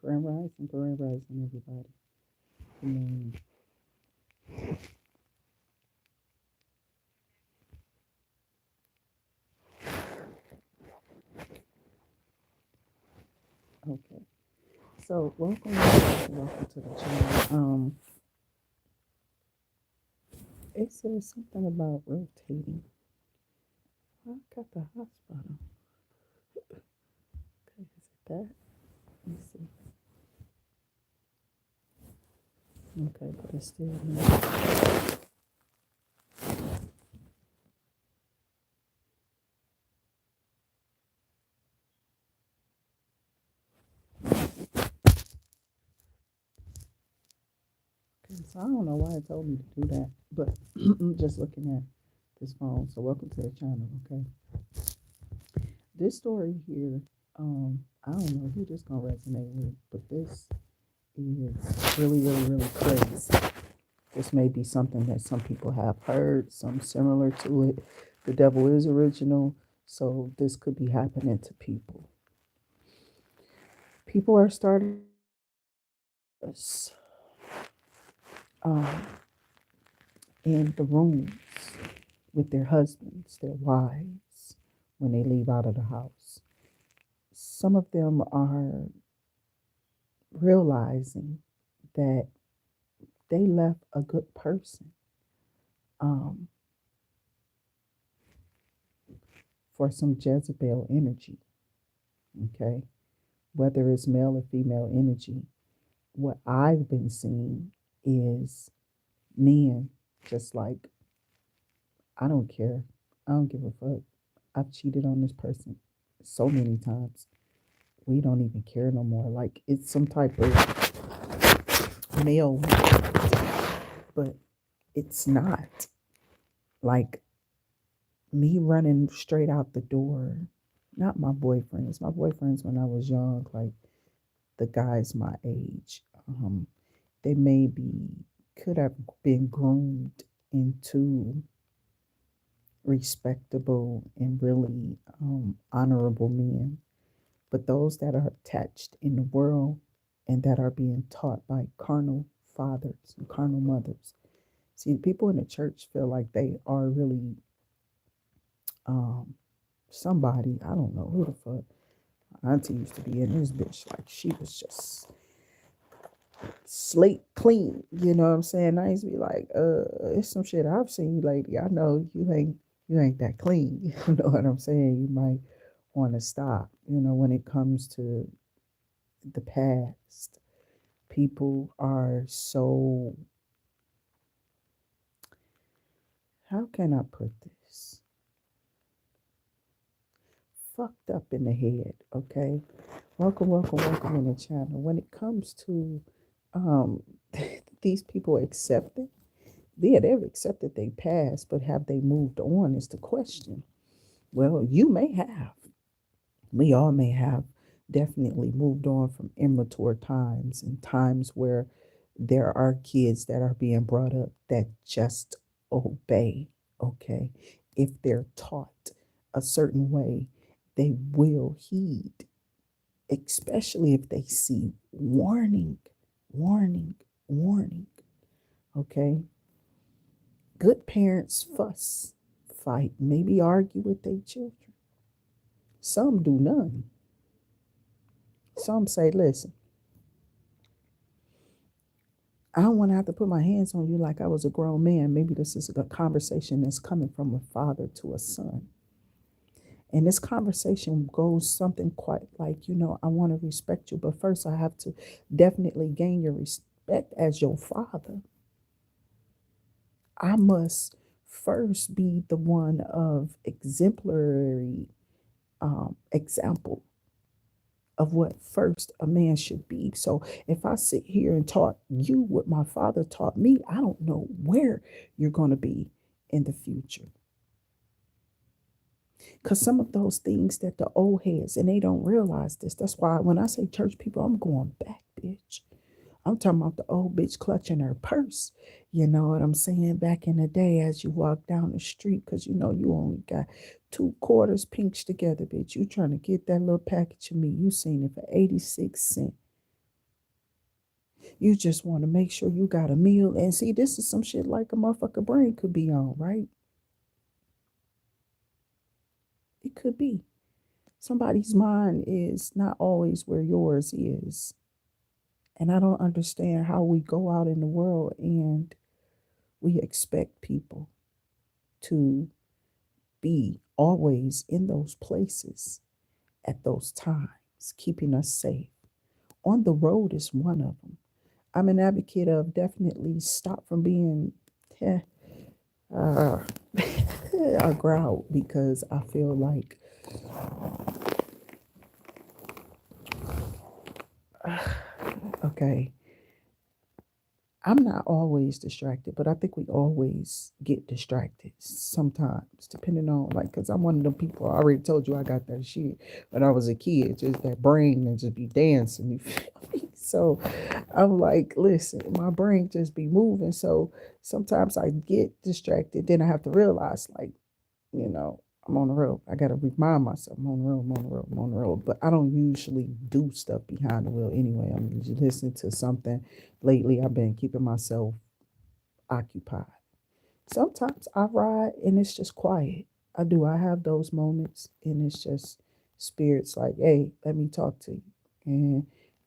Grand rising, everybody. Good morning. Okay, so welcome to the channel. It says something about rotating. I got the hotspot on. Okay, is it that? Let me see. Okay, but it's still not. Okay, so I don't know why it told me to do that, but I'm just looking at this phone. So welcome to the channel. Okay, this story here, I don't know who this gonna resonate with, but this is really crazy. This may be something that some people have heard, some similar to it. The devil is original, so this could be happening to people. People are starting this um, in the rooms with their husbands, their wives, when they leave out of the house. Some of them are realizing that they left a good person um, for some Jezebel energy, okay? Whether it's male or female energy, what I've been seeing is men just like, I don't care. I don't give a fuck. I've cheated on this person so many times. We don't even care no more. Like it's some type of male, but it's not. Like me running straight out the door. Not my boyfriends. My boyfriends when I was young, like the guys my age. They maybe could have been groomed into respectable and really honorable men. But those that are attached in the world and that are being taught by carnal fathers and carnal mothers. See, people in the church feel like they are really um, somebody. I don't know who the fuck. Auntie used to be in this bitch. Like she was just slate clean. You know what I'm saying? I used to be like, it's some shit I've seen lately. I know you ain't that clean. You know what I'm saying? You might want to stop. You know, when it comes to the past, people are so, how can I put this? Fucked up in the head, okay? Welcome in the channel. When it comes to um these people accepting, yeah, they've accepted they past, but have they moved on is the question. Well, you may have. We all may have definitely moved on from immature times and times where there are kids that are being brought up that just obey, okay? If they're taught a certain way, they will heed, especially if they see warning, warning, warning, okay? Good parents fuss, fight, maybe argue with their children. Some do none. Some say, listen, I don't want to have to put my hands on you like I was a grown man. Maybe this is a conversation that's coming from a father to a son. And this conversation goes something quite like, I want to respect you, but first I have to definitely gain your respect as your father. I must first be the one of exemplary example of what first a man should be. So if I sit here and taught you what my father taught me, I don't know where you're going to be in the future. Because some of those things that the old heads, and they don't realize this. That's why when I say church people, I'm going back, bitch. I'm talking about the old bitch clutching her purse. You know what I'm saying? Back in the day, as you walk down the street, because you only got 2 quarters pinched together, bitch. You trying to get that little package of meat. You seen it for 86 cents. You just want to make sure you got a meal. And see, this is some shit like a motherfucker brain could be on, right? It could be. Somebody's mind is not always where yours is. And I don't understand how we go out in the world and we expect people to be always in those places at those times, keeping us safe. On the road is one of them. I'm an advocate of definitely stop from being uh, I growl because I feel like okay, I'm not always distracted, but I think we always get distracted sometimes, depending on like, cause I'm one of the people. I already told you I got that shit when I was a kid, just that brain and just be dancing. You feel me? So I'm like, listen, my brain just be moving. So sometimes I get distracted. Then I have to realize, like, you know, I'm on the road. I gotta remind myself I'm on the road, I'm on the road, I'm on the road. But I don't usually do stuff behind the wheel anyway. I'm usually listening to something. Lately, I've been keeping myself occupied. Sometimes I ride and it's just quiet. I do. I have those moments and it's just spirits like, hey, let me talk to you. And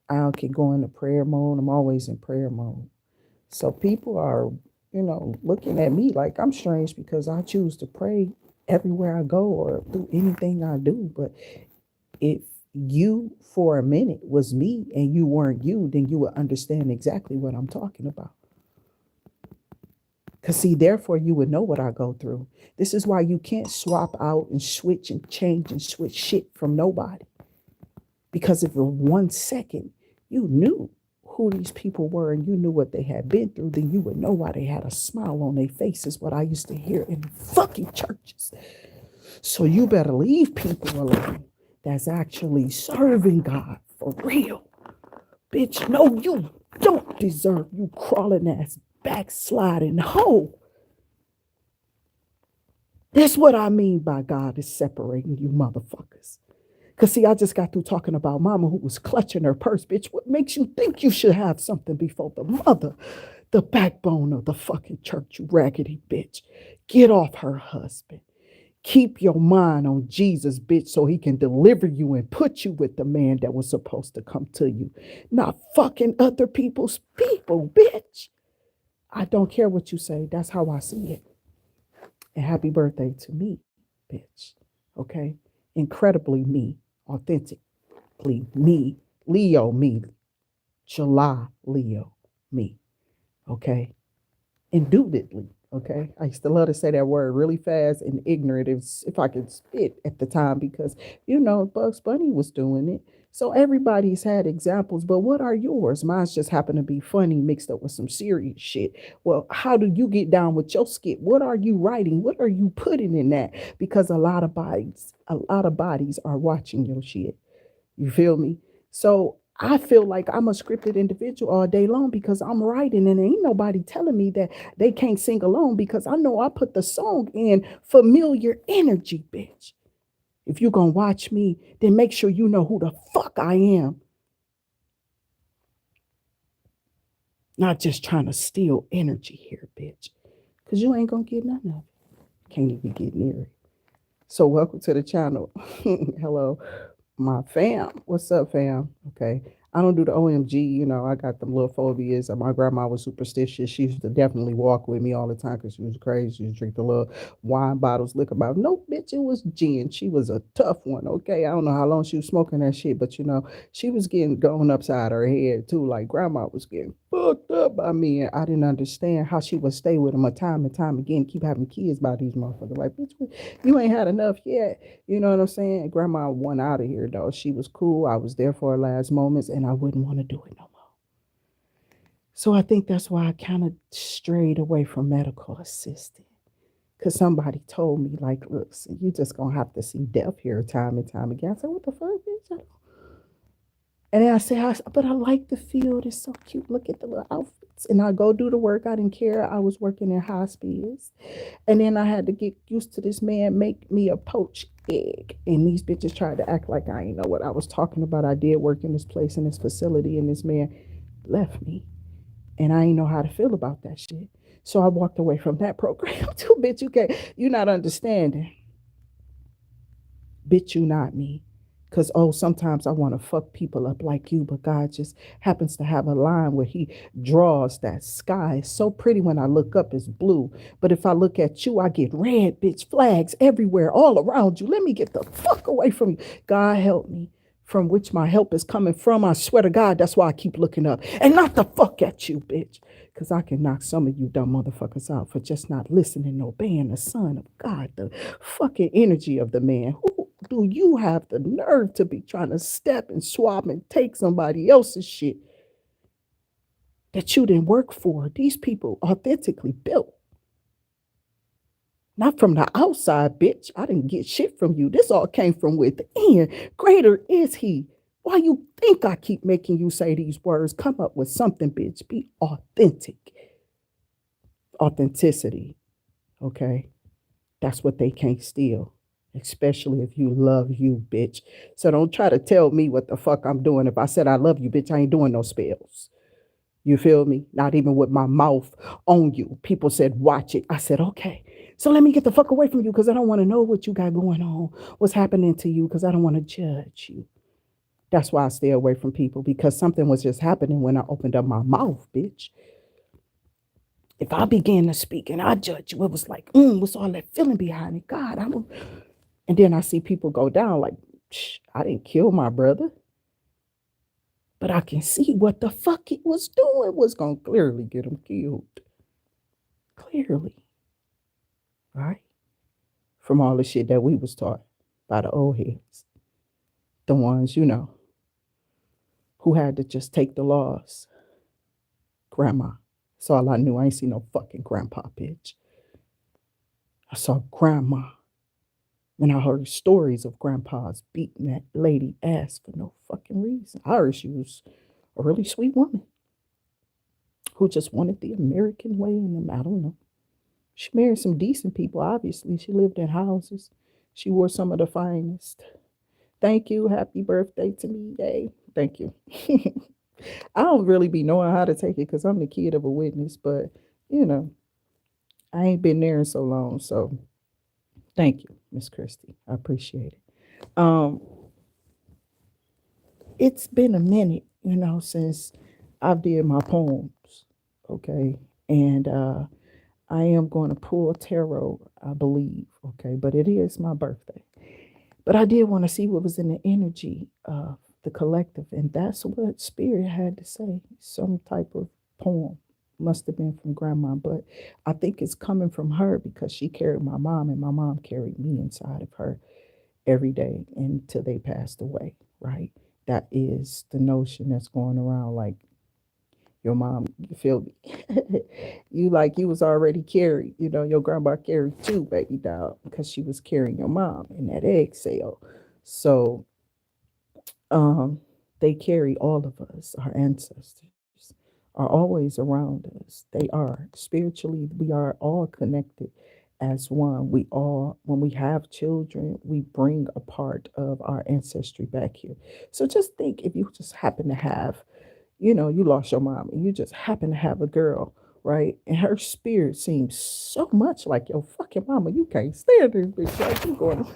I can go into prayer mode. I'm always in prayer mode. So people are, looking at me like I'm strange because I choose to pray everywhere I go or do anything I do. But if you for a minute was me and you weren't you, then you would understand exactly what I'm talking about. Because, see, therefore, you would know what I go through. This is why you can't swap out and switch and change and switch shit from nobody. Because if in 1 second you knew who these people were and you knew what they had been through, then you would know why they had a smile on their faces, what I used to hear in the fucking churches. So you better leave people alone that's actually serving God for real. Bitch, no, you don't deserve, you crawling ass backsliding hoe. That's what I mean by God is separating you motherfuckers. Because, see, I just got through talking about mama who was clutching her purse. Bitch, what makes you think you should have something before the mother, the backbone of the fucking church, you raggedy bitch? Get off her husband. Keep your mind on Jesus, bitch, so he can deliver you and put you with the man that was supposed to come to you. Not fucking other people's people, bitch. I don't care what you say. That's how I see it. And happy birthday to me, bitch. Okay? Incredibly me, authentically me, Leo me, July Leo me. Okay? Indubitably. Okay, I used to love to say that word really fast and ignorant if I could spit at the time because Bugs Bunny was doing it. So everybody's had examples, but what are yours? Mine's just happen to be funny mixed up with some serious shit. Well, how do you get down with your skit? What are you writing? What are you putting in that? Because a lot of bodies are watching your shit. You feel me? So I feel like I'm a scripted individual all day long because I'm writing and ain't nobody telling me that they can't sing along because I know I put the song in familiar energy, bitch. If you're going to watch me, then make sure you know who the fuck I am. Not just trying to steal energy here, bitch. Because you ain't going to get none of it. Can't even get near it. So welcome to the channel. Hello, my fam. What's up, fam? Okay. I don't do the OMG, I got them little phobias. And my grandma was superstitious. She used to definitely walk with me all the time because she was crazy. She used to drink the little wine bottles, liquor bottles. No, bitch, it was gin. She was a tough one, okay? I don't know how long she was smoking that shit, but she was getting going upside her head too. Like grandma was getting fucked up by me. And I didn't understand how she would stay with them a time and time again, keep having kids by these motherfuckers. Like, bitch, you ain't had enough yet. You know what I'm saying? Grandma went out of here though. She was cool. I was there for her last moments and I wouldn't want to do it no more. So I think that's why I kind of strayed away from medical assisting. Because somebody told me, like, look, you just going to have to see death here time and time again. I said, what the fuck, bitch? And then I said, but I like the field. It's so cute. Look at the little outfits. And I go do the work. I didn't care. I was working in hospice. And then I had to get used to this man make me a poached egg. And these bitches tried to act like I didn't know what I was talking about. I did work in this place, in this facility, and this man left me. And I didn't know how to feel about that shit. So I walked away from that program too, bitch. You're not understanding. Bitch, you not me. Because, oh, sometimes I want to fuck people up like you, but God just happens to have a line where He draws that sky. It's so pretty when I look up, it's blue. But if I look at you, I get red, bitch, flags everywhere, all around you. Let me get the fuck away from you. God help me. From which my help is coming from. I swear to God, that's why I keep looking up. And not the fuck at you, bitch. Because I can knock some of you dumb motherfuckers out for just not listening and obeying the Son of God, the fucking energy of the man. Who do you have the nerve to be trying to step and swap and take somebody else's shit that you didn't work for? These people authentically built. Not from the outside, bitch. I didn't get shit from you. This all came from within. Greater is He. Why you think I keep making you say these words? Come up with something, bitch. Be authentic. Authenticity. Okay? That's what they can't steal. Especially if you love you, bitch. So don't try to tell me what the fuck I'm doing. If I said I love you, bitch, I ain't doing no spells. You feel me? Not even with my mouth on you. People said, watch it. I said, okay. So let me get the fuck away from you because I don't want to know what you got going on, what's happening to you, because I don't want to judge you. That's why I stay away from people, because something was just happening when I opened up my mouth, bitch. If I began to speak and I judge you, it was like, what's all that feeling behind it? God, I'm. And then I see people go down like, I didn't kill my brother. But I can see what the fuck he was doing was going to clearly get him killed. Clearly. Right? From all the shit that we was taught by the old heads. The ones, who had to just take the loss. Grandma. That's all I knew. I ain't seen no fucking grandpa, bitch. I saw grandma. And I heard stories of grandpas beating that lady ass for no fucking reason. I heard she was a really sweet woman who just wanted the American way in them. I don't know. She married some decent people, obviously. She lived in houses. She wore some of the finest. Thank you. Happy birthday to me. Yay. Thank you. I don't really be knowing how to take it because I'm the kid of a witness, but I ain't been there in so long. So thank you, Miss Christie. I appreciate it. Um, it's been a minute, since I've did my poems. Okay. And I am going to pull tarot, I believe. Okay. But it is my birthday. But I did want to see what was in the energy of the collective. And that's what Spirit had to say. Some type of poem. Must have been from grandma, but I think it's coming from her because she carried my mom and my mom carried me inside of her every day until they passed away, right? That is the notion that's going around, like your mom, you feel me? You was already carried, your grandma carried too, baby doll, because she was carrying your mom in that egg cell. So um they carry all of us. Our ancestors are always around us. They are spiritually, we are all connected as one. We all, when we have children, we bring a part of our ancestry back here. So just think, if you just happen to have, you lost your mom and you just happen to have a girl, right? And her spirit seems so much like your fucking mama. You can't stand this bitch. Like, you going,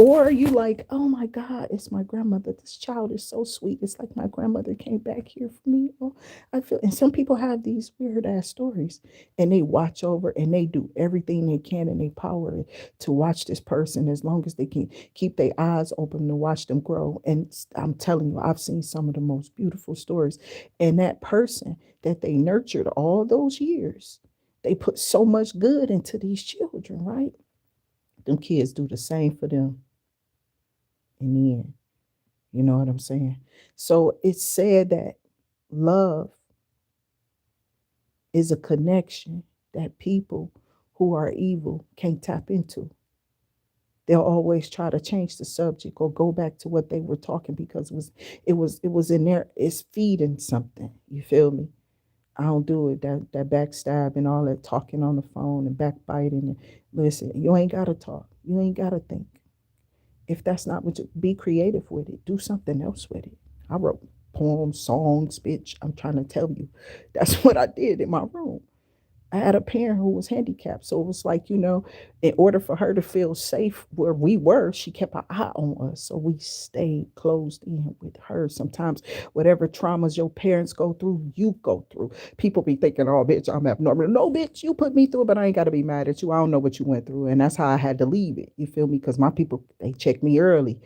or you like, oh my God, it's my grandmother. This child is so sweet. It's like my grandmother came back here for me. Oh, I feel, and some people have these weird ass stories and they watch over and they do everything they can in their power to watch this person as long as they can keep their eyes open to watch them grow. And I'm telling you, I've seen some of the most beautiful stories. And that person that they nurtured all those years, they put so much good into these children, right? Them kids do the same for them in the end. You know what I'm saying? So it's said that love is a connection that people who are evil can't tap into. They'll always try to change the subject or go back to what they were talking because it was in there. It's feeding something. You feel me? I don't do it. That backstab and all that talking on the phone and backbiting. And listen, you ain't gotta talk. You ain't gotta think. If that's not what you be creative with it, do something else with it. I wrote. poems, songs, bitch. I'm trying to tell you. That's what I did in my room. I had a parent who was handicapped. So it was like, in order for her to feel safe where we were, she kept an eye on us. So we stayed closed in with her. Sometimes whatever traumas your parents go through, you go through. People be thinking, oh, bitch, I'm abnormal. No, bitch, you put me through it, but I ain't got to be mad at you. I don't know what you went through. And that's how I had to leave it. You feel me? Because my people, they checked me early.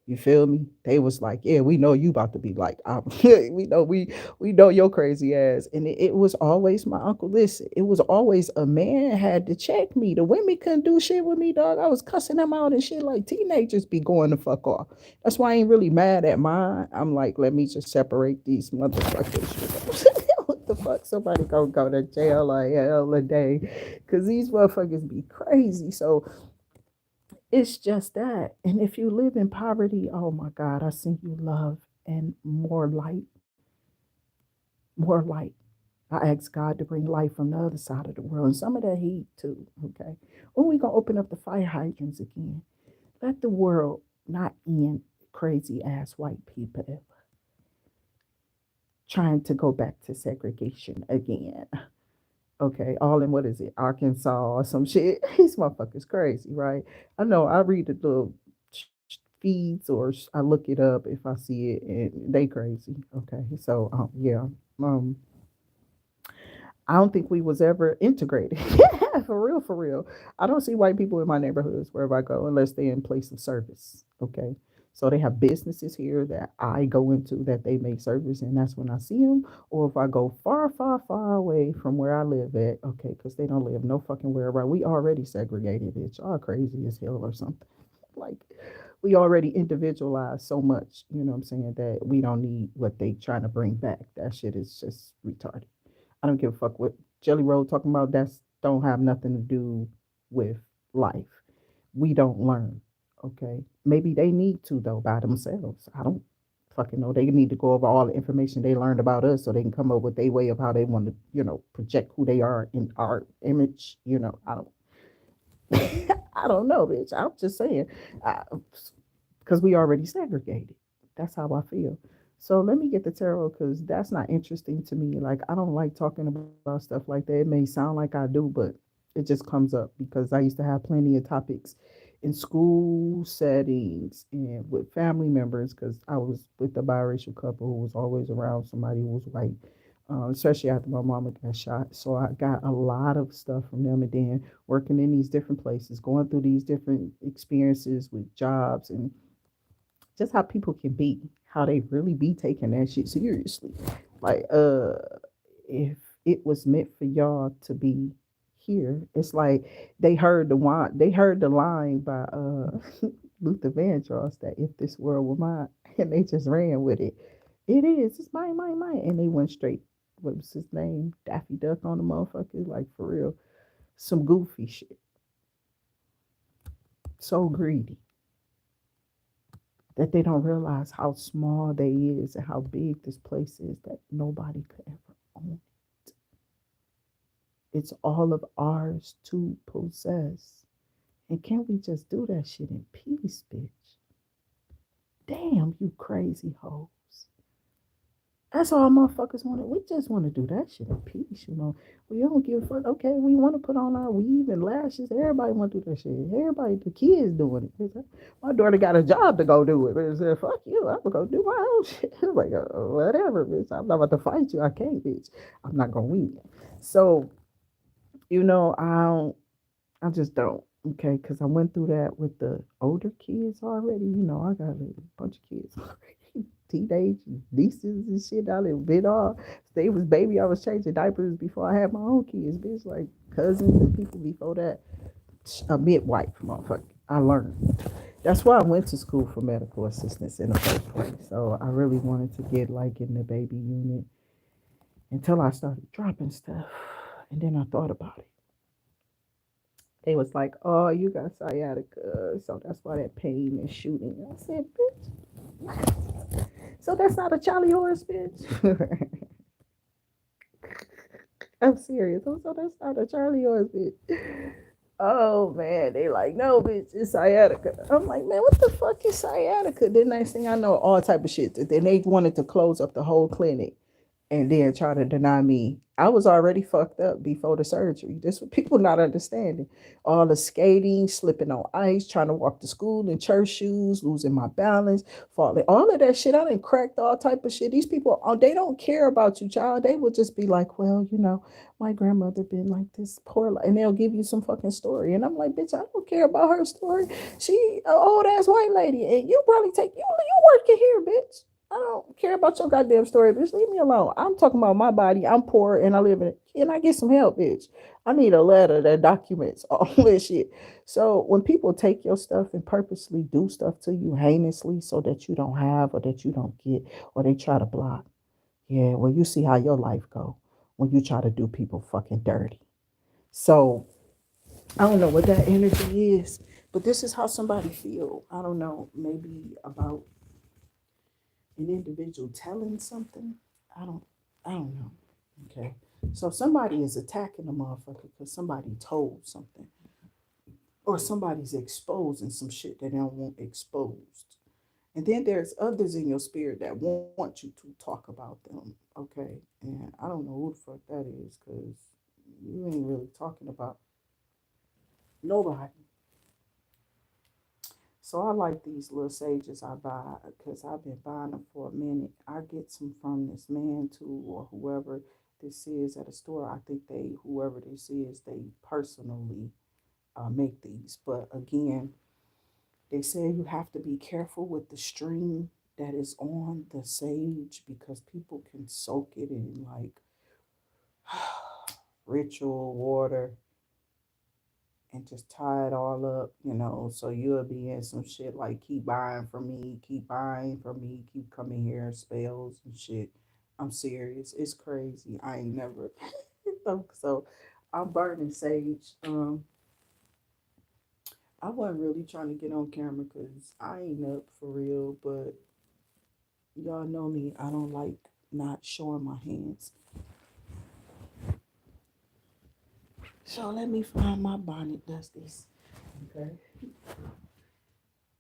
You feel me? They was like, yeah, we know you about to be like, we know your crazy ass. And it was always my uncle. Listen, it was always a man had to check me. The women couldn't do shit with me, dog. I was cussing them out and shit like teenagers be going the fuck off. That's why I ain't really mad at mine. I'm like, let me just separate these motherfuckers. What the fuck? Somebody gonna go to jail or hell a day. Cause these motherfuckers be crazy. So it's just that. And if you live in poverty, oh my God, I send you love and more light, more light. I ask God to bring light from the other side of the world and some of that heat too. Okay. When we gonna open up the fire hydrants again? Let the world not end crazy ass white people trying to go back to segregation again. Okay, all in what is it, Arkansas or some shit. These motherfuckers crazy, right? I know I read the little feeds or I look it up if I see it and they crazy. Okay, so yeah, um, I don't think we was ever integrated. For real, for real. I don't see white people in my neighborhoods wherever I go unless they're in place of service. Okay. So they have businesses here that I go into that they make service, and that's when I see them. Or if I go far, far, far away from where I live at, okay, because they don't live no fucking where, right? We already segregated, bitch. All crazy as hell or something. Like we already individualized so much, you know what I'm saying, that we don't need what they trying to bring back. That shit is just retarded. I don't give a fuck what Jelly Roll talking about. That's don't have nothing to do with life. We don't learn. Okay. Maybe they need to though by themselves. I don't fucking know. They need to go over all the information they learned about us so they can come up with their way of how they want to, project who they are in our image. I don't I don't know, bitch. I'm just saying. Because we already segregated. That's how I feel. So let me get the tarot because that's not interesting to me. Like I don't like talking about stuff like that. It may sound like I do, but it just comes up because I used to have plenty of topics in school settings and with family members because I was with a biracial couple who was always around somebody who was white, especially after my mama got shot. So I got a lot of stuff from them, and then working in these different places, going through these different experiences with jobs and just how people can be, how they really be taking that shit seriously. Like, if it was meant for y'all to be here, it's like they heard the line by Luther Vandross that if this world were mine, and they just ran with it. It is, it's mine, mine, mine. And they went straight, what was his name? Daffy Duck on the motherfucker, like for real. Some goofy shit. So greedy that they don't realize how small they is and how big this place is that nobody could ever own it. It's all of ours to possess. And can't we just do that shit in peace, bitch? Damn, you crazy hoes. That's all motherfuckers want to. We just want to do that shit in peace. We don't give a fuck. Okay, we want to put on our weave and lashes. Everybody want to do that shit. Everybody, the kids doing it. My daughter got a job to go do it. But it said, fuck you. I'm going to go do my own shit. Like, whatever, bitch. I'm not about to fight you. I can't, bitch. I'm not going to win. So, I just don't. Okay, because I went through that with the older kids already. I got a bunch of kids already. Teenage nieces and shit. I done been all. They was baby. I was changing diapers before I had my own kids. Bitch, like cousins and people before that. A midwife, motherfucker. I learned. That's why I went to school for medical assistance in the first place. So I really wanted to get like in the baby unit until I started dropping stuff, and then I thought about it. They was like, "Oh, you got sciatica, so that's why that pain is shooting." I said, "Bitch, so that's not a Charlie horse, bitch." I'm serious. So that's not a Charlie horse, bitch. Oh man, they like, no, bitch, it's sciatica. I'm like, man, what the fuck is sciatica? Then next thing I know, all type of shit. Then they wanted to close up the whole clinic and then try to deny me. I was already fucked up before the surgery. This what people not understanding. All the skating, slipping on ice, trying to walk to school in church shoes, losing my balance, falling. All of that shit. I done cracked all type of shit. These people, oh, they don't care about you, child. They will just be like, well, my grandmother been like this poor life, and they'll give you some fucking story. And I'm like, bitch, I don't care about her story. She an old ass white lady, and you probably take you working here, bitch. I don't care about your goddamn story, bitch. Leave me alone. I'm talking about my body. I'm poor and I live in it. Can I get some help, bitch? I need a letter that documents all this shit. So when people take your stuff and purposely do stuff to you heinously so that you don't have or that you don't get or they try to block, yeah, well, you see how your life go when you try to do people fucking dirty. So I don't know what that energy is, but this is how somebody feel. I don't know, maybe about an individual telling something. I don't I don't know. Okay. So somebody is attacking a motherfucker because somebody told something. Or somebody's exposing some shit that they don't want exposed. And then there's others in your spirit that want you to talk about them. Okay. And I don't know who the fuck that is because you ain't really talking about nobody. So I like these little sages I buy because I've been buying them for a minute. I get some from this man too, or whoever this is at a store. I think whoever this is, they personally make these. But again, they say you have to be careful with the string that is on the sage because people can soak it in like ritual water and just tie it all up. So you'll be in some shit like keep buying from me, keep buying from me, keep coming here, spells and shit. I'm serious. It's crazy. I ain't never so I'm burning sage. I wasn't really trying to get on camera because I ain't up for real, but y'all know me. I don't like not showing my hands. So let me find my bonnet dusties. Okay.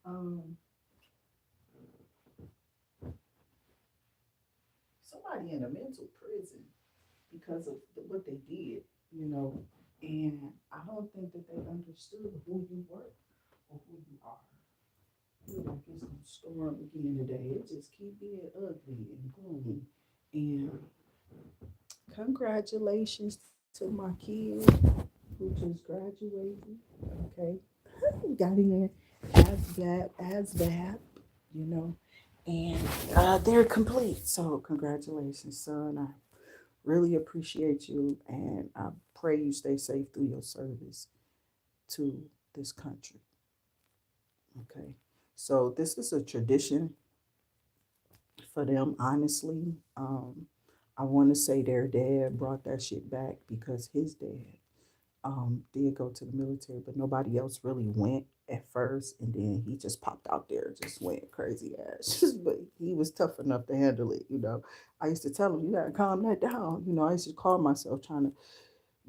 Um, Somebody in a mental prison because of what they did, and I don't think that they understood who you were or who you are. I feel like it's gonna storm again today. It just keep being ugly and gloomy. And congratulations to my kid who just graduated. Okay, got in as bad, you know, and they're complete. So congratulations, son. I really appreciate you, and I pray you stay safe through your service to this country. Okay, so this is a tradition for them, honestly. I want to say their dad brought that shit back because his dad did go to the military, but nobody else really went at first, and then he just popped out there, just went crazy ass. But he was tough enough to handle it. I used to tell him, "You gotta calm that down." I used to call myself trying to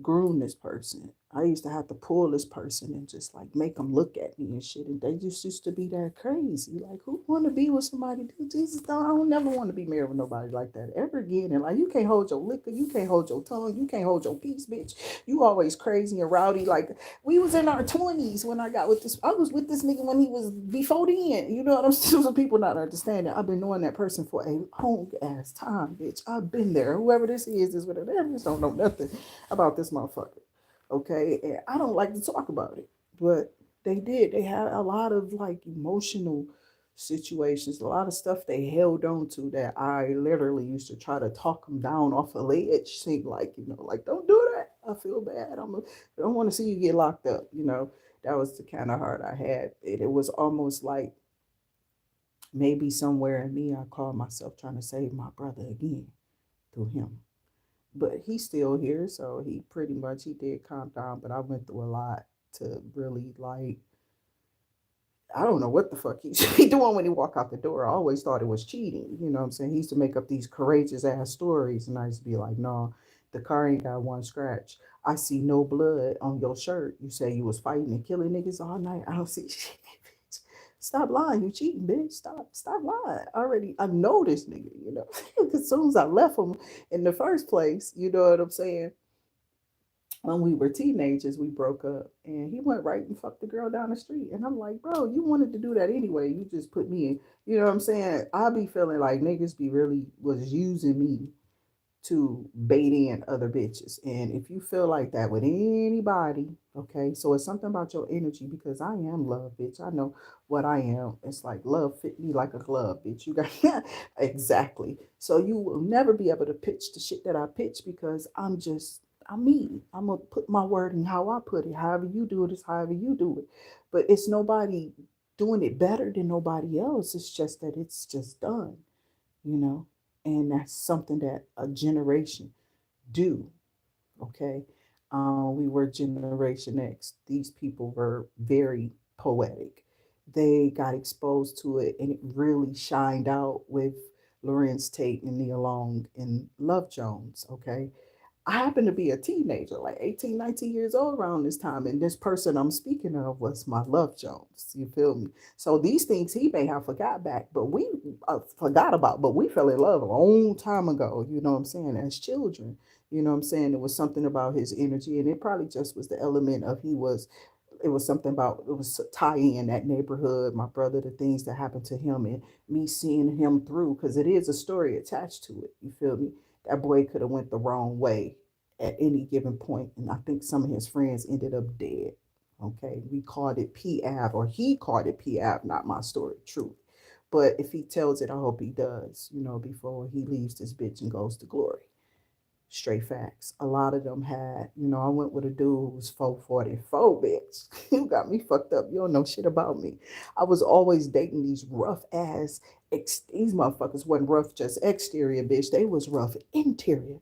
groom this person. I used to have to pull this person and just like make them look at me and shit. And they just used to be that crazy. Like, who want to be with somebody? Jesus, no, I don't never want to be married with nobody like that ever again. And like, you can't hold your liquor, you can't hold your tongue, you can't hold your peace, bitch. You always crazy and rowdy. Like, we was in our 20s when I got with this. I was with this nigga when he was before the end. You know what I'm saying? Some people not understanding. I've been knowing that person for a long ass time, bitch. I've been there. Whoever this is with it. They just don't know nothing about this motherfucker. Okay. And I don't like to talk about it, but they did. They had a lot of like emotional situations, a lot of stuff they held on to that I literally used to try to talk them down off a ledge. Seemed like, don't do that. I feel bad. I don't want to see you get locked up. That was the kind of heart I had. It was almost like maybe somewhere in me, I called myself trying to save my brother again through him. But he's still here, so he did calm down. But I went through a lot to really like, I don't know what the fuck he should be doing when he walk out the door. I always thought it was cheating. You know what I'm saying? He used to make up these courageous ass stories, and I used to be like, no, The car ain't got one scratch. I see no blood on your shirt. You say you was fighting and killing niggas all night. I don't see shit, bitch. Stop lying. You cheating, bitch. Stop lying. Already, I know this nigga, you know. As soon as I left him in the first place, you know what I'm saying? When we were teenagers, we broke up, and he went right and fucked the girl down the street. And I'm like, bro, you wanted to do that anyway. You just put me in. You know what I'm saying? I be feeling like niggas be really was using me to bait in other bitches. And if you feel like that with anybody, okay, so it's something about your energy because I am love, bitch. I know what I am. It's like love fit me like a glove, bitch. You got exactly. So you will never be able to pitch the shit that I pitch because I'm me. I'm gonna put my word in how I put it. However you do it is however you do it. But it's nobody doing it better than nobody else. It's just that it's just done, you know, and that's something that a generation do. Okay, we were Generation X. These people were very poetic. They got exposed to it, and it really shined out with Lorenz Tate and Nia Long and Love Jones. Okay, I happened to be a teenager, like 18, 19 years old around this time. And this person I'm speaking of was my Love Jones. You feel me? So these things he may have forgot back, but we forgot about, but we fell in love a long time ago. You know what I'm saying? As children, you know what I'm saying? It was something about his energy, and it probably just was the element of it was something about it was tying in that neighborhood, my brother, the things that happened to him, and me seeing him through because it is a story attached to it. You feel me? That boy could have went the wrong way at any given point, and I think some of his friends ended up dead. Okay, we called it P-Ab, or he called it P-Ab, not my story, true. But if he tells it, I hope he does, you know, before he leaves this bitch and goes to glory. Straight facts. A lot of them had, you know, I went with a dude who was 444, bitch. You got me fucked up. You don't know shit about me. I was always dating these rough ass, these motherfuckers wasn't rough just exterior, bitch. They was rough interior.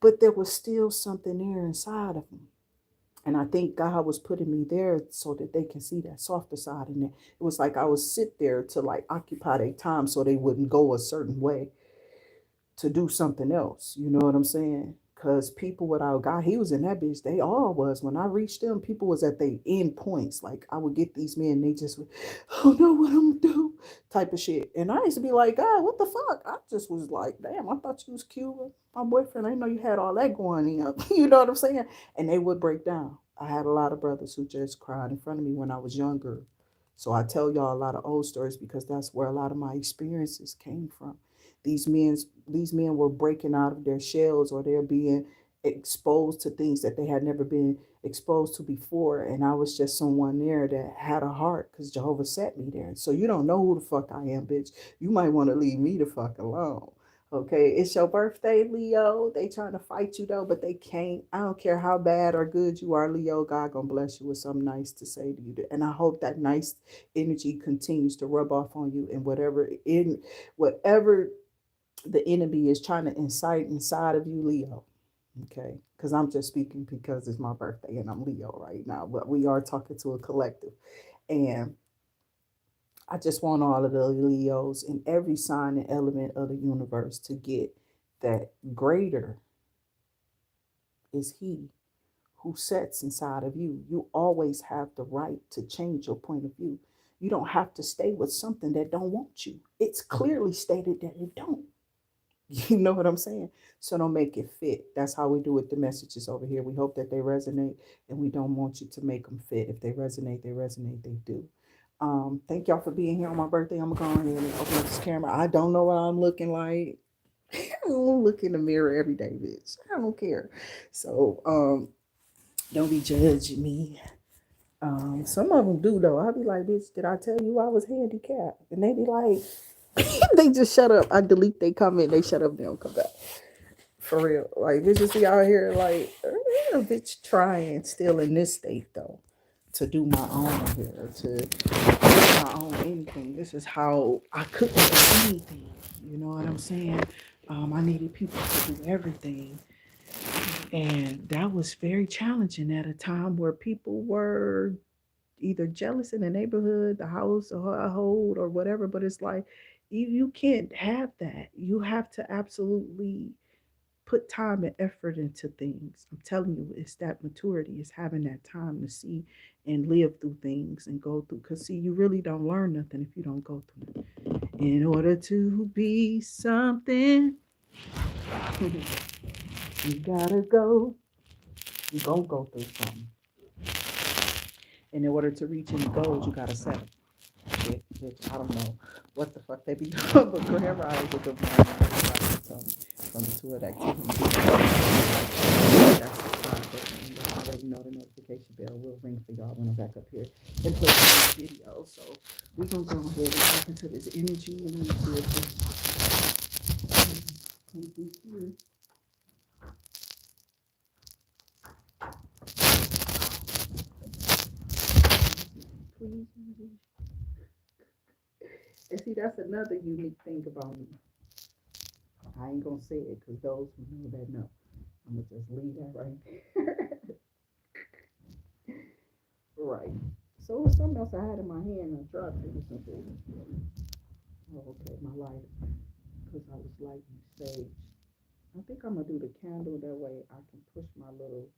But there was still something there inside of them. And I think God was putting me there so that they can see that softer side in it. It was like I would sit there to like occupy their time so they wouldn't go a certain way to do something else. You know what I'm saying? Because people without God, he was in that bitch. They all was. When I reached them, people was at their end points. Like I would get these men, they just would, I don't know what I'm gonna do, type of shit. And I used to be like, God, what the fuck? I just was like, damn, I thought you was cute. My boyfriend, I didn't know you had all that going on. You know what I'm saying? And they would break down. I had a lot of brothers who just cried in front of me when I was younger. So I tell y'all a lot of old stories because that's where a lot of my experiences came from. These men, these men were breaking out of their shells, or they're being exposed to things that they had never been exposed to before. And I was just someone there that had a heart because Jehovah set me there. So you don't know who the fuck I am, bitch. You might want to leave me the fuck alone. Okay, it's your birthday, Leo. They trying to fight you though, but they can't. I don't care how bad or good you are, Leo. God gonna bless you with something nice to say to you, and I hope that nice energy continues to rub off on you, and whatever the enemy is trying to incite inside of you, Leo. Okay, because I'm just speaking because it's my birthday and I'm Leo right now, but we are talking to a collective, and I just want all of the Leos in every sign and element of the universe to get that greater is He who sets inside of you. You always have the right to change your point of view. You don't have to stay with something that don't want you. It's clearly stated that it don't. You know what I'm saying? So don't make it fit. That's how we do with the messages over here. We hope that they resonate, and we don't want you to make them fit. If they resonate, they resonate. They do. Thank y'all for being here on my birthday. I'm gonna go ahead and open up this camera. I don't know what I'm looking like. I don't look in the mirror every day, bitch. I don't care. So don't be judging me. Some of them do though. I'll be like, bitch, did I tell you I was handicapped? And they be like, they just shut up. I delete they comment, they shut up, they don't come back. For real. Like bitches be out here like a bitch trying still in this state though to do my own here, to do my own anything. This is how I couldn't do anything. You know what I'm saying? I needed people to do everything. And that was very challenging at a time where people were either jealous in the neighborhood, the house, or household, or whatever. But it's like you can't have that. You have to absolutely put time and effort into things. I'm telling you, it's that maturity, it's having that time to see and live through things and go through. Because, see, you really don't learn nothing if you don't go through it. In order to be something, you gotta go. You gonna go through something. And in order to reach any goals, you gotta set them. Which I don't know what the fuck they be doing, but Grand Rise with the Toni from the tour activity. That's the project, and you already know the notification bell will ring for y'all when I'm back up here and play this video. So we're gonna go ahead and tap into this energy and see if this here. Please. And see, that's another unique thing about me. I ain't gonna say it because those who know that know. I'm gonna just leave that right there. Right. So it was something else I had in my hand and I dropped it or something. Oh, okay, my lighter. Because I was lighting sage. I think I'm gonna do the candle that way I can push my little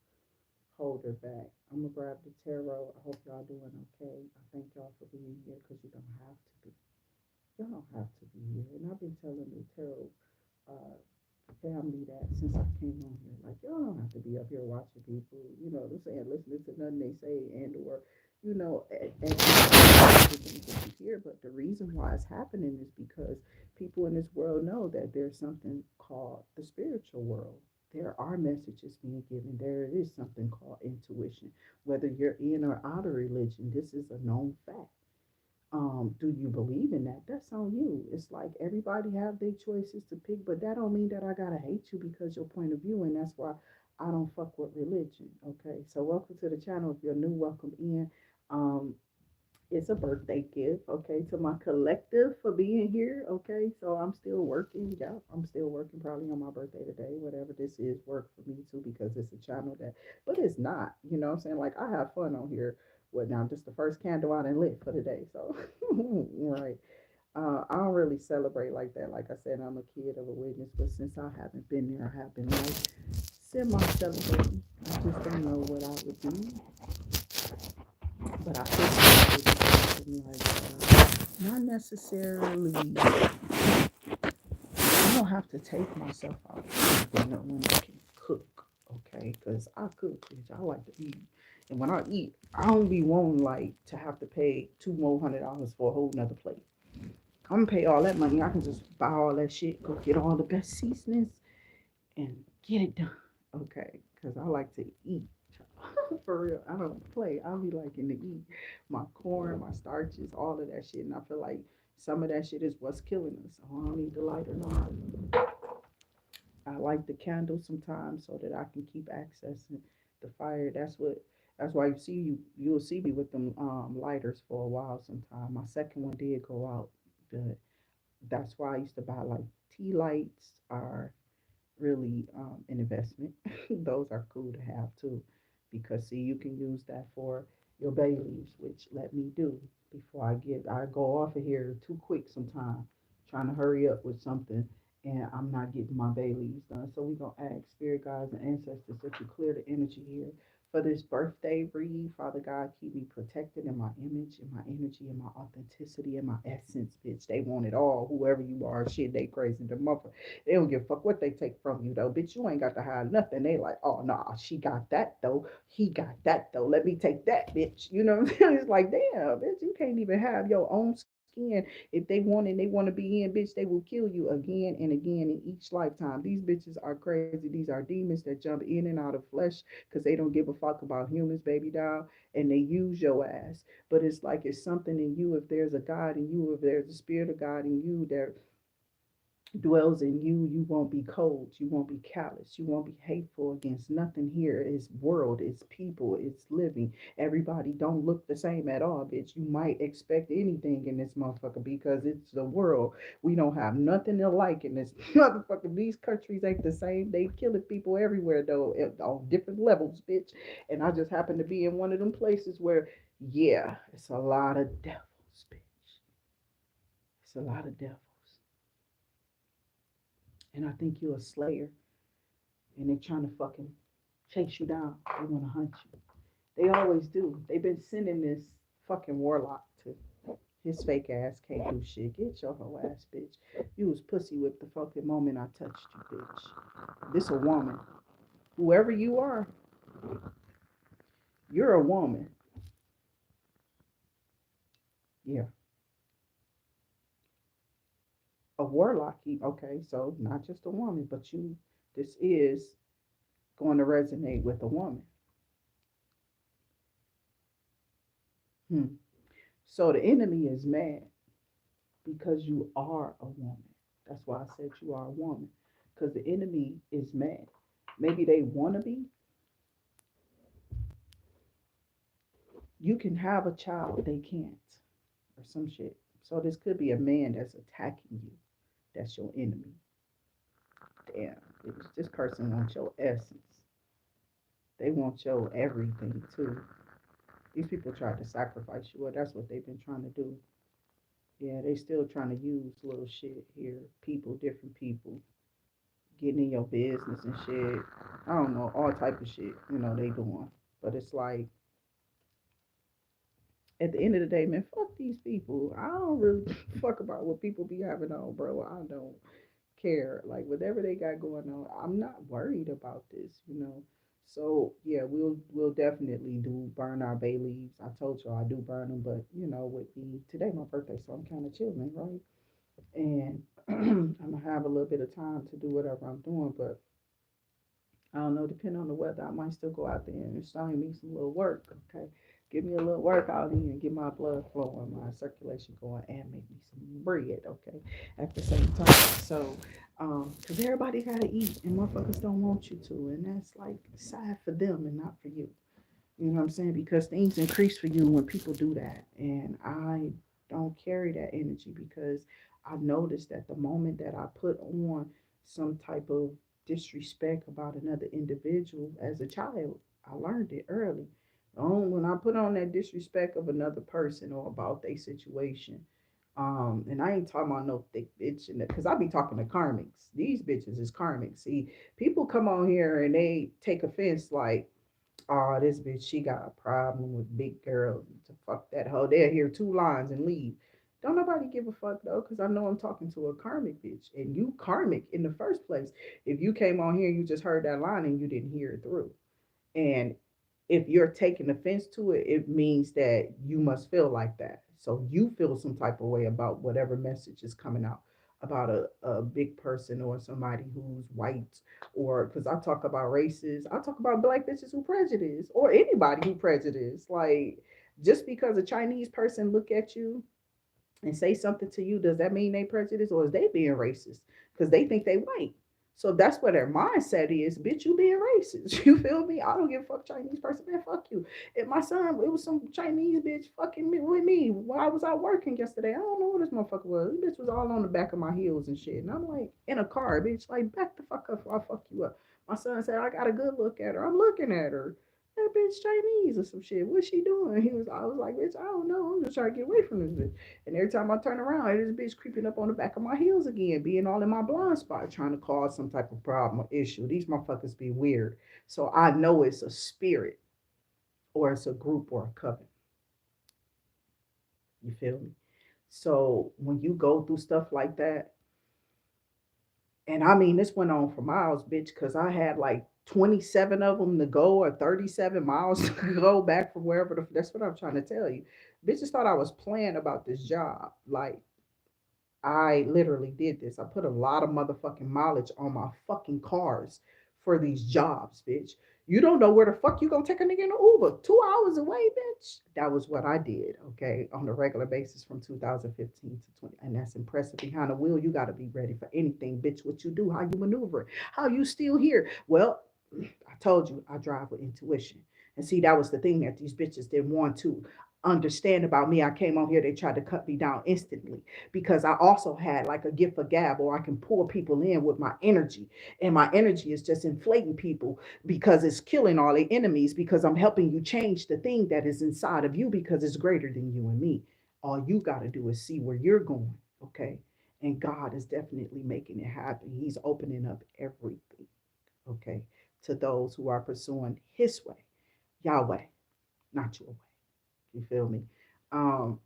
holder back. I'm gonna grab the tarot. I hope y'all doing okay. I thank y'all for being here because you don't have to be. Y'all don't have to be here. And I've been telling the tarot uh, family that since I came on here. Like, y'all don't have to be up here watching people, you know what I'm saying, listening to nothing they say and or, you know, here. But the reason why it's happening is because people in this world know that there's something called the spiritual world. There are messages being given. There is something called intuition. Whether you're in or out of religion, this is a known fact. Do you believe in that? That's on you. It's like everybody have their choices to pick, but that don't mean that I gotta hate you because your point of view, and that's why I don't fuck with religion. Okay, so welcome to the channel. If you're new, welcome in. Um, it's a birthday gift, okay, to my collective for being here. Okay, so I'm still working. Yeah, I'm still working probably on my birthday today. Whatever this is, work for me too because it's a channel that, but it's not. You know what I'm saying? Like I have fun on here. What now? Just the first candle I done lit for the day. So, right. I don't really celebrate like that. Like I said, I'm a kid of a witness, but since I haven't been there, I have been like semi celebrating. I just don't know what I would do, but I feel like not necessarily. I don't have to take myself out when I can cook, okay? Because I cook, bitch. I like to eat. And when I eat, I don't be wanting like to have to pay $200 more for a whole nother plate. I'm gonna pay all that money. I can just buy all that shit, go get all the best seasonings, and get it done, okay? Because I like to eat. For real, I don't play. I be liking to eat my corn, my starches, all of that shit, and I feel like some of that shit is what's killing us. So I don't need the lighter no more. I like the candle sometimes so that I can keep accessing the fire. That's why you'll see me with them lighters for a while sometime. My second one did go out, but that's why I used to buy like tea lights are really an investment. Those are cool to have too, because see, you can use that for your bay leaves, which let me do before I go off of here too quick sometime, trying to hurry up with something, and I'm not getting my bay leaves done. So we're gonna ask spirit guides and ancestors that you clear the energy here for this birthday read. Father God, keep me protected in my image, in my energy, in my authenticity, in my essence, bitch. They want it all. Whoever you are, shit, they crazy. The mother, they don't give a fuck what they take from you though, bitch. You ain't got to hide nothing. They like, oh nah, she got that though. He got that though. Let me take that, bitch. You know what I'm saying? It's like, damn, bitch, you can't even have your own skin. If they want to be in, bitch, they will kill you again and again in each lifetime. These bitches are crazy. These are demons that jump in and out of flesh because they don't give a fuck about humans, baby doll, and they use your ass. But it's like it's something in you. If there's a God in you, if there's a spirit of God in you that dwells in you, you won't be cold, you won't be callous, you won't be hateful against nothing here. It's world, it's people, it's living. Everybody don't look the same at all, bitch. You might expect anything in this motherfucker because it's the world. We don't have nothing alike in this motherfucker. These countries ain't the same. They killing people everywhere though, on different levels, bitch. And I just happen to be in one of them places where, yeah, it's a lot of devils, bitch. It's a lot of devils. And I think you're a slayer. and they're trying to fucking chase you down. They want to hunt you. They always do. They've been sending this fucking warlock to his fake ass can't do shit. Get your whole ass, bitch. You was pussy whipped the fucking moment I touched you, bitch. This a woman. Whoever you are, you're a woman. Yeah. A warlock. Okay, so not just a woman, but you, this is going to resonate with a woman. Hmm. So the enemy is mad because you are a woman. That's why I said you are a woman. Because the enemy is mad. Maybe they want to be. You can have a child, they can't, or some shit. So this could be a man that's attacking you. That's your enemy. Damn, this person wants your essence. They want your everything too. These people tried to sacrifice you, or that's what they've been trying to do. Yeah, they still trying to use little shit here. People, different people, getting in your business and shit. I don't know, all type of shit, they doing. But it's like, at the end of the day, man, fuck these people. I don't really fuck about what people be having on, bro. I don't care. Like whatever they got going on, I'm not worried about this. So yeah, we'll definitely do burn our bay leaves. I told you I do burn them, but with me today my birthday, so I'm kind of chilling, right? And I'm gonna have a little bit of time to do whatever I'm doing, but I don't know, depending on the weather, I might still go out there and start me some little work. Okay, give me a little workout in and get my blood flowing, my circulation going, and make me some bread. Okay, at the same time. So, because everybody gotta eat, and motherfuckers don't want you to, and that's like sad for them and not for you. You know what I'm saying? Because things increase for you when people do that. And I don't carry that energy because I've noticed that the moment that I put on some type of disrespect about another individual as a child, I learned it early. When I put on that disrespect of another person or about their situation, and I ain't talking about no thick bitch, because I be talking to karmics. These bitches is karmics. See, people come on here and they take offense like, oh, this bitch, she got a problem with big girls. To fuck that hoe. They'll hear two lines and leave. Don't nobody give a fuck though, because I know I'm talking to a karmic bitch. And you karmic in the first place. If you came on here, you just heard that line and you didn't hear it through. And if you're taking offense to it, it means that you must feel like that. So you feel some type of way about whatever message is coming out about a big person or somebody who's white, or because I talk about races, I talk about black bitches who prejudice or anybody who prejudice. Like, just because a Chinese person look at you and say something to you, does that mean they prejudice, or is they being racist because they think they white? So that's what their mindset is. Bitch, you being racist. You feel me? I don't give a fuck Chinese person. Man, fuck you. If my son, it was some Chinese bitch fucking with me while I was out working yesterday. I don't know what this motherfucker was. This bitch was all on the back of my heels and shit. And I'm like, in a car, bitch, like, back the fuck up before I fuck you up. My son said, I got a good look at her. I'm looking at her. That bitch Chinese or some shit. What's she doing? I was like, bitch, I don't know. I'm just trying to get away from this bitch. And every time I turn around, this bitch creeping up on the back of my heels again, being all in my blind spot, trying to cause some type of problem or issue. These motherfuckers be weird. So I know it's a spirit or it's a group or a coven. You feel me? So when you go through stuff like that, and I mean, this went on for miles, bitch, because I had like 27 of them to go or 37 miles to go back from wherever. That's what I'm trying to tell you. Bitches thought I was playing about this job. Like, I literally did this. I put a lot of motherfucking mileage on my fucking cars for these jobs, bitch. You don't know where the fuck you gonna take a nigga in an Uber. 2 hours away, bitch. That was what I did, okay, on a regular basis from 2015 to 20. And that's impressive. Behind the wheel, you gotta be ready for anything, bitch. What you do, how you maneuver, how you still here. Well, I told you I drive with intuition. And see, that was the thing that these bitches didn't want to understand about me. I came on here, they tried to cut me down instantly because I also had like a gift of gab, or I can pull people in with my energy. And my energy is just inflating people because it's killing all the enemies, because I'm helping you change the thing that is inside of you because it's greater than you and me. All you got to do is see where you're going, okay? And God is definitely making it happen. He's opening up everything, okay, to those who are pursuing his way, Yahweh, not your way. You feel me? Um,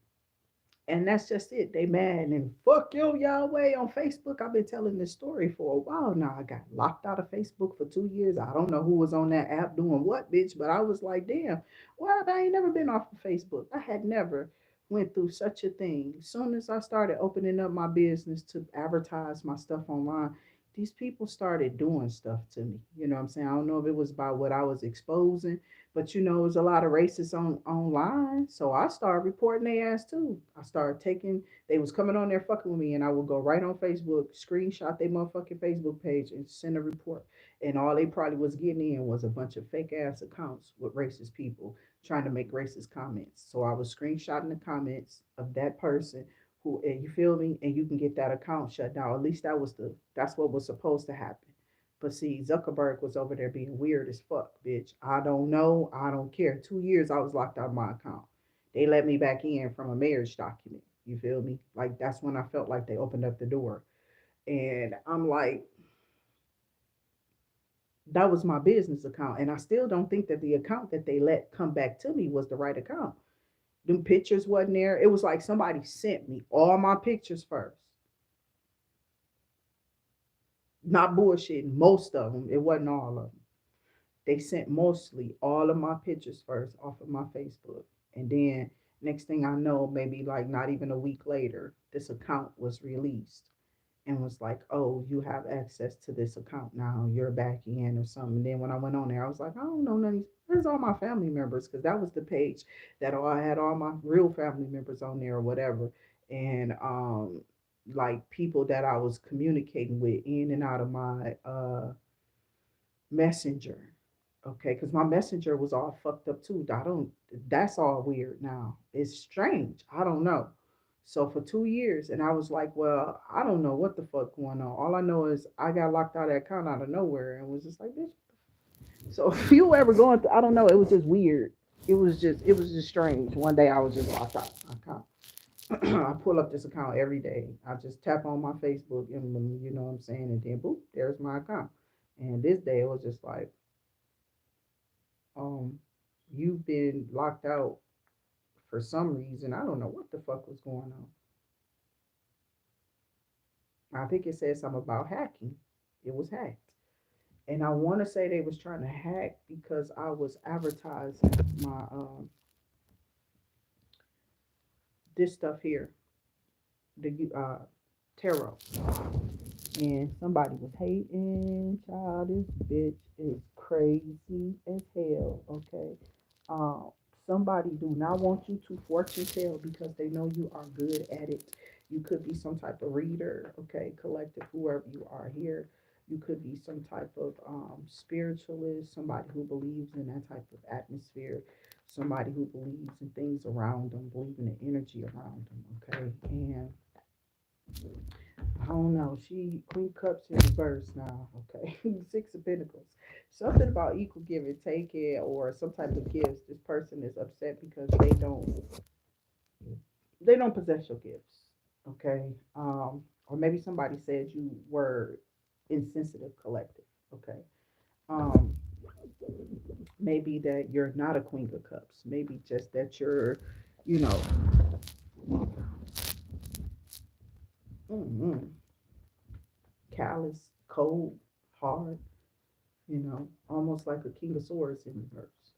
and that's just it. They mad and fuck yo Yahweh on Facebook. I've been telling this story for a while now. I got locked out of Facebook for 2 years. I don't know who was on that app doing what, bitch, but I was like, damn, well, I ain't never been off of Facebook. I had never went through such a thing. As soon as I started opening up my business to advertise my stuff online, these people started doing stuff to me. You know what I'm saying? I don't know if it was by what I was exposing, but you know, there's a lot of racists on online. So I started reporting their ass too. I started taking they was coming on there fucking with me, and I would go right on Facebook, screenshot their motherfucking Facebook page and send a report. And all they probably was getting in was a bunch of fake ass accounts with racist people trying to make racist comments. So I was screenshotting the comments of that person who, and you feel me, and you can get that account shut down. At least that's what was supposed to happen. But see, Zuckerberg was over there being weird as fuck, bitch. I don't know. I don't care. 2 years I was locked out of my account. They let me back in from a marriage document. You feel me? Like that's when I felt like they opened up the door. And I'm like, that was my business account. And I still don't think that the account that they let come back to me was the right account. Them pictures wasn't there. It was like somebody sent me all my pictures first. Not bullshitting, most of them. It wasn't all of them. They sent mostly all of my pictures first off of my Facebook. And then next thing I know, maybe like not even a week later, this account was released and was like, oh, you have access to this account now. You're back in or something. And then when I went on there, I was like, I don't know none. Where's all my family members? Because that was the page that I had all my real family members on there or whatever. And like people that I was communicating with in and out of my messenger. Okay, because my messenger was all fucked up too. I don't That's all weird now. It's strange. I don't know. So for 2 years, and I was like, well, I don't know what the fuck going on. All I know is I got locked out of that account out of nowhere and was just like, bitch. So if you ever going through, I don't know, it was just weird. It was just strange. One day I was just locked out of my account. I pull up this account every day. I just tap on my Facebook and you know what I'm saying, and then boop, there's my account. And this day it was just like, um, you've been locked out for some reason. I don't know what the fuck was going on. I think it said something about hacking. It was hacked. And I want to say they was trying to hack because I was advertising my this stuff here, the tarot, and somebody was hating. Child, this bitch is crazy as hell. Okay, um, somebody do not want you to fortune tell because they know you are good at it. You could be some type of reader, okay, collective, whoever you are here. You could be some type of spiritualist, somebody who believes in that type of atmosphere, somebody who believes in things around them, believe in the energy around them, okay? And I don't know. She Queen Cups in reverse now. Okay, Six of Pentacles. Something about equal give and take it, or some type of gifts. This person is upset because they don't possess your gifts. Okay, or maybe somebody said you were insensitive, collective. Okay, um, maybe that you're not a Queen of Cups. Maybe just that you're, you know, mm-hmm, callous, cold, hard. Almost like a King of Swords in reverse.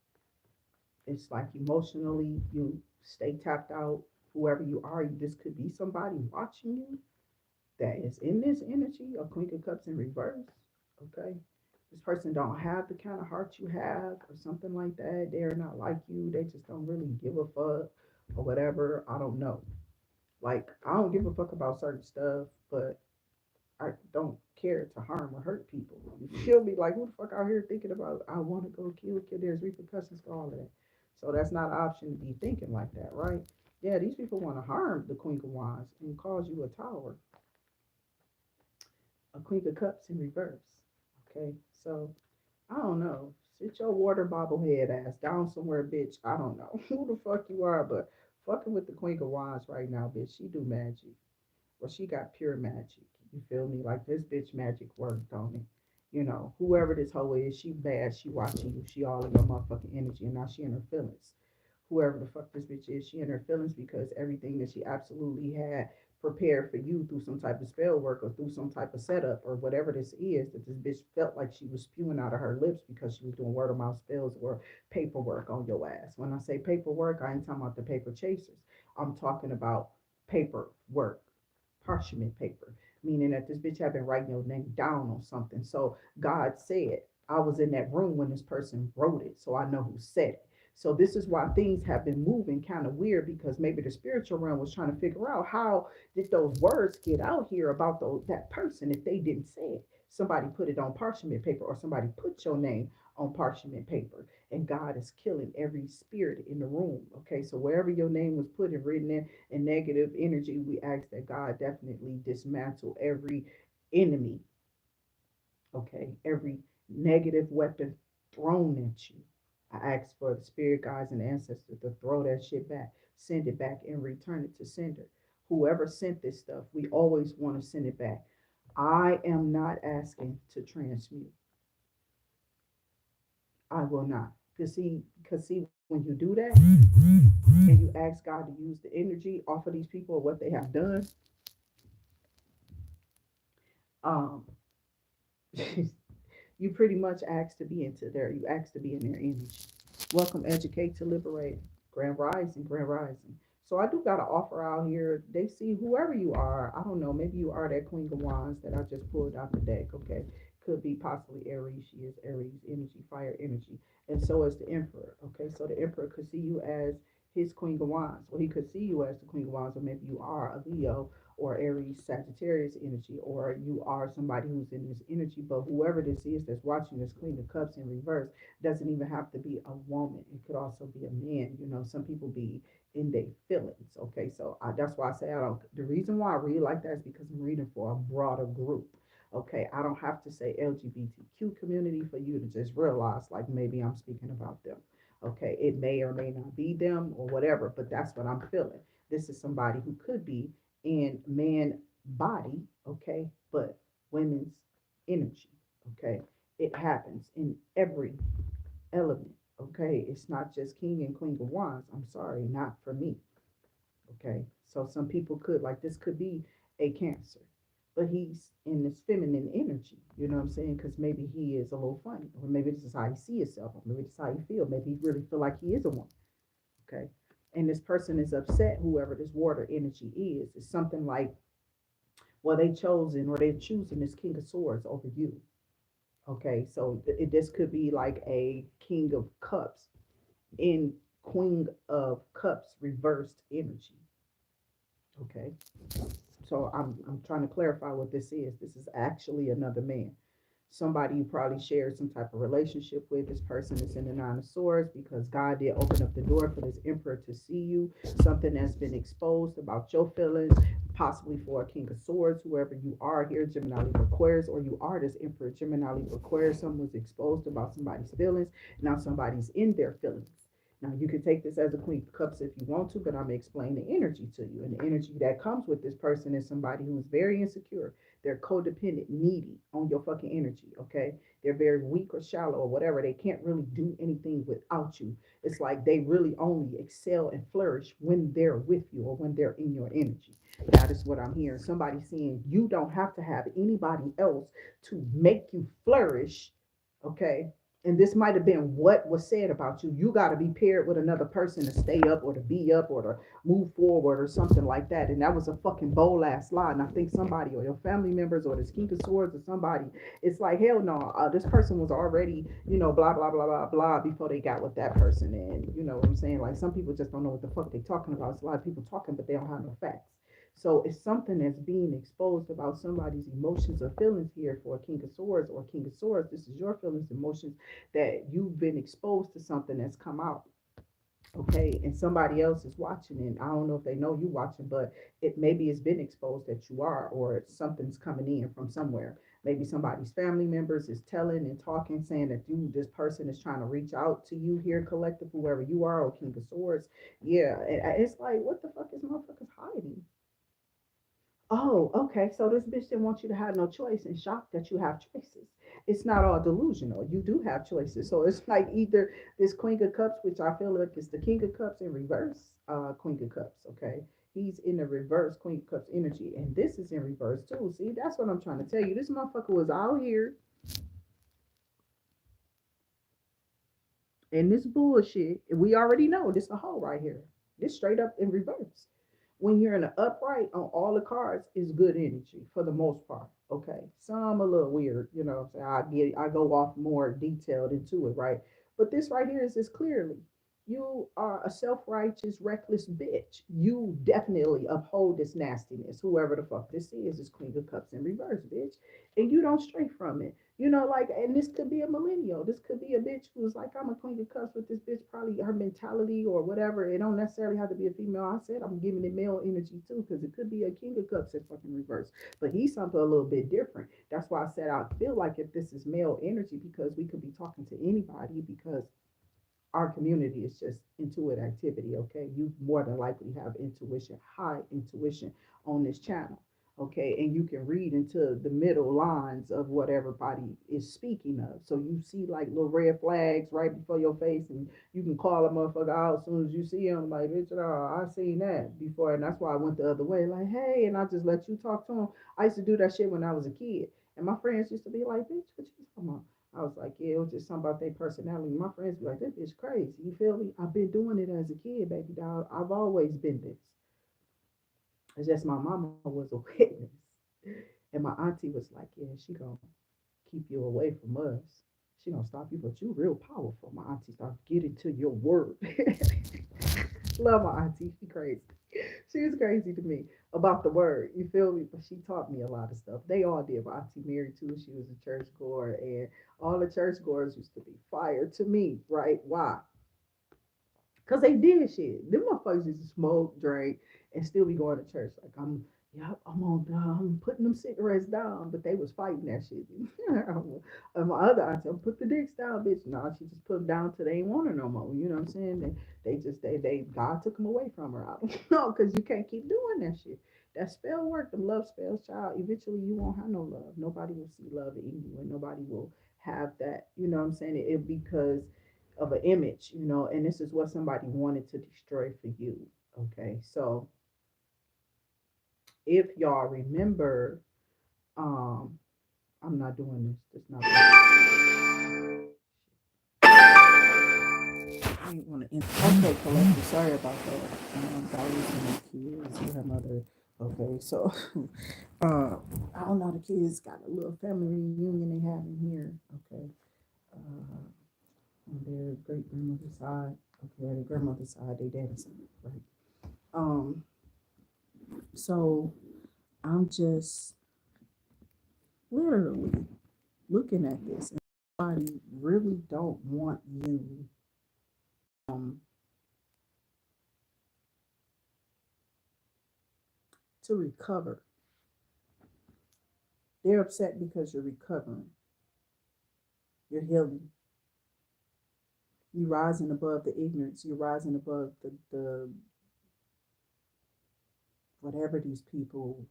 It's like emotionally you stay tapped out. Whoever you are, this could be somebody watching you that is in this energy of Queen of Cups in reverse. Okay, this person don't have the kind of heart you have, or something like that. They're not like you. They just don't really give a fuck, or whatever. I don't know. Like I don't give a fuck about certain stuff, but I don't care to harm or hurt people. You feel me? Like who the fuck out here thinking about I want to go kill? There's repercussions for all of that. So that's not an option to be thinking like that, right? Yeah, these people want to harm the Queen of Wands and cause you a tower, a Queen of Cups in reverse. Okay, so I don't know. Sit your water bobblehead ass down somewhere, bitch. I don't know who the fuck you are, but fucking with the Queen of Wands right now, bitch. She do magic. Well, she got pure magic. You feel me? Like this bitch magic worked on it. Whoever this hoe is, she bad, she watching you, she all in your motherfucking energy, and now she in her feelings. Whoever the fuck this bitch is, she in her feelings because everything that she absolutely had prepared for you through some type of spell work or through some type of setup or whatever this is, that this bitch felt like she was spewing out of her lips because she was doing word of mouth spells or paperwork on your ass. When I say paperwork, I ain't talking about the paper chasers. I'm talking about paperwork, parchment paper, meaning that this bitch had been writing your name down on something. So God said, I was in that room when this person wrote it, so I know who said it. So this is why things have been moving kind of weird, because maybe the spiritual realm was trying to figure out how did those words get out here about that person if they didn't say it. Somebody put it on parchment paper or somebody put your name on parchment paper, and God is killing every spirit in the room. Okay, so wherever your name was put and written in negative energy, we ask that God definitely dismantle every enemy, okay, every negative weapon thrown at you. I ask for the spirit guides and ancestors to throw that shit back, send it back, and return it to sender. Whoever sent this stuff, we always want to send it back. I am not asking to transmute. I will not. Because see, when you do that and you ask God to use the energy off of these people or what they have done, um, you pretty much ask to be into their, you ask to be in their energy. Welcome, educate to liberate. Grand rising, grand rising. So I do got an offer out here. They see whoever you are. I don't know. Maybe you are that Queen of Wands that I just pulled out the deck. Okay, could be possibly Aries. She is Aries energy, fire energy, and so is the Emperor. Okay, so the Emperor could see you as his Queen of Wands, or he could see you as the Queen of Wands, or maybe you are a Leo or Aries Sagittarius energy, or you are somebody who's in this energy. But whoever this is that's watching this Queen of Cups in reverse doesn't even have to be a woman. It could also be a man. Some people be in their feelings. Okay, so that's why I say I don't. The reason why I read like that is because I'm reading for a broader group. Okay, I don't have to say LGBTQ community for you to just realize like maybe I'm speaking about them. Okay, it may or may not be them or whatever, but that's what I'm feeling. This is somebody who could be in man body, okay, but women's energy, okay. It happens in every element, okay. It's not just king and queen of wands. I'm sorry, not for me, okay. So some people could like this could be a cancer, but he's in this feminine energy, you know what I'm saying? Because maybe he is a little funny, or maybe this is how he see himself, or maybe this is how he feel. Maybe he really feel like he is a woman, okay. And this person is upset, whoever this water energy is. It's something like, well, they chosen or they're choosing this king of swords over you. Okay, so this could be like a king of cups in queen of cups reversed energy. Okay, so I'm trying to clarify what this is. This is actually another man, somebody you probably shared some type of relationship with. This person is in the nine of swords because God did open up the door for this emperor to see you. Something that's been exposed about your feelings, possibly for a king of swords, whoever you are here, Gemini Libra Aquarius, or you are this emperor, Gemini Libra Aquarius. Someone was exposed about somebody's feelings. Now somebody's in their feelings. Now you can take this as a Queen of Cups if you want to, but I'm gonna explain the energy to you. And the energy that comes with this person is somebody who's very insecure. They're codependent, needy on your fucking energy, okay? They're very weak or shallow or whatever. They can't really do anything without you. It's like they really only excel and flourish when they're with you or when they're in your energy. That is what I'm hearing. Somebody saying you don't have to have anybody else to make you flourish, okay? And this might have been what was said about you. You got to be paired with another person to stay up or to be up or to move forward or something like that. And that was a fucking bold ass lie. And I think somebody or your family members or the king of swords or somebody, it's like, hell no, this person was already, blah, blah, blah, blah, blah, before they got with that person. And you know what I'm saying? Like some people just don't know what the fuck they're talking about. It's a lot of people talking, but they don't have no facts. So it's something that's being exposed about somebody's emotions or feelings here for a king of swords or king of swords. This is your feelings, emotions that you've been exposed to something that's come out. Okay, and somebody else is watching, and I don't know if they know you watching, but it maybe it's been exposed that you are, or something's coming in from somewhere. Maybe somebody's family members is telling and talking, saying that this person is trying to reach out to you here, collective, whoever you are, or King of Swords. Yeah, and it's like, what the fuck is motherfuckers hiding? Oh, okay. So this bitch didn't want you to have no choice and shocked that you have choices. it's not all delusional. You do have choices. So it's like either this Queen of Cups, which I feel like is the King of Cups in reverse, Queen of Cups, okay? He's in the reverse Queen of Cups energy. And this is in reverse too. See, that's what I'm trying to tell you. This motherfucker was out here in this bullshit. We already know this a hoe right here. This straight up in reverse. When you're in an upright on all the cards is good energy for the most part. Okay. Some a little weird, you know. So I go off more detailed into it, right? But this right here is just clearly you are a self-righteous, reckless bitch. You definitely uphold this nastiness, whoever the fuck this is Queen of Cups in reverse, bitch. And you don't stray from it. You know, like, and this could be a millennial. This could be a bitch who's like, I'm a Queen of Cups with this bitch, probably her mentality or whatever. It don't necessarily have to be a female. I said I'm giving it male energy too, because it could be a King of Cups in fucking reverse. But he's something a little bit different. That's why I said I feel like if this is male energy, because we could be talking to anybody, because our community is just intuitive activity, okay? You more than likely have intuition, high intuition on this channel, okay? And you can read into the middle lines of what everybody is speaking of. So you see like little red flags right before your face, and you can call a motherfucker out as soon as you see him, like, bitch, I seen that before. And that's why I went the other way, like, hey, and I just let you talk to him. I used to do that shit when I was a kid. And my friends used to be like, bitch, what you talking about? I was like, yeah, it was just something about their personality. My friends be like, this bitch crazy. You feel me? I've been doing it as a kid, baby doll. I've always been this. It's just my mama was a witness. And my auntie was like, yeah, she gonna keep you away from us. She gonna stop you, but you real powerful. My auntie started getting to your word. Love my auntie. She crazy. She was crazy to me about the word. You feel me? But she taught me a lot of stuff. They all did. My auntie Mary too. She was a church goer, and all the church goers used to be fire to me. Right? Why? Cause they did shit. Them motherfuckers used to smoke, drink, and still be going to church. Like yeah, I'm putting them cigarettes down, but they was fighting that shit. And my other auntie, put the dicks down, bitch. No, she just put them down till they ain't want her no more. You know what I'm saying? They God took them away from her. I don't know, cause you can't keep doing that shit. That spell work, them love spells, child. Eventually, you won't have no love. Nobody will see love in you, and nobody will have that. You know what I'm saying? It because of an image, you know, and this is what somebody wanted to destroy for you. Okay, so if y'all remember, um, I'm not doing this. This not. I ain't want to. Okay, collective. Sorry about that. That was my kids and her mother. Okay, so I don't know. The kids got a little family reunion they having here. Okay, on their great grandmother's side. Okay, their grandmother's side, they dancing, right? Um, so I'm just literally looking at this, and somebody really don't want you um to recover. They're upset because you're recovering, you're healing, you're rising above the ignorance, you're rising above the whatever these people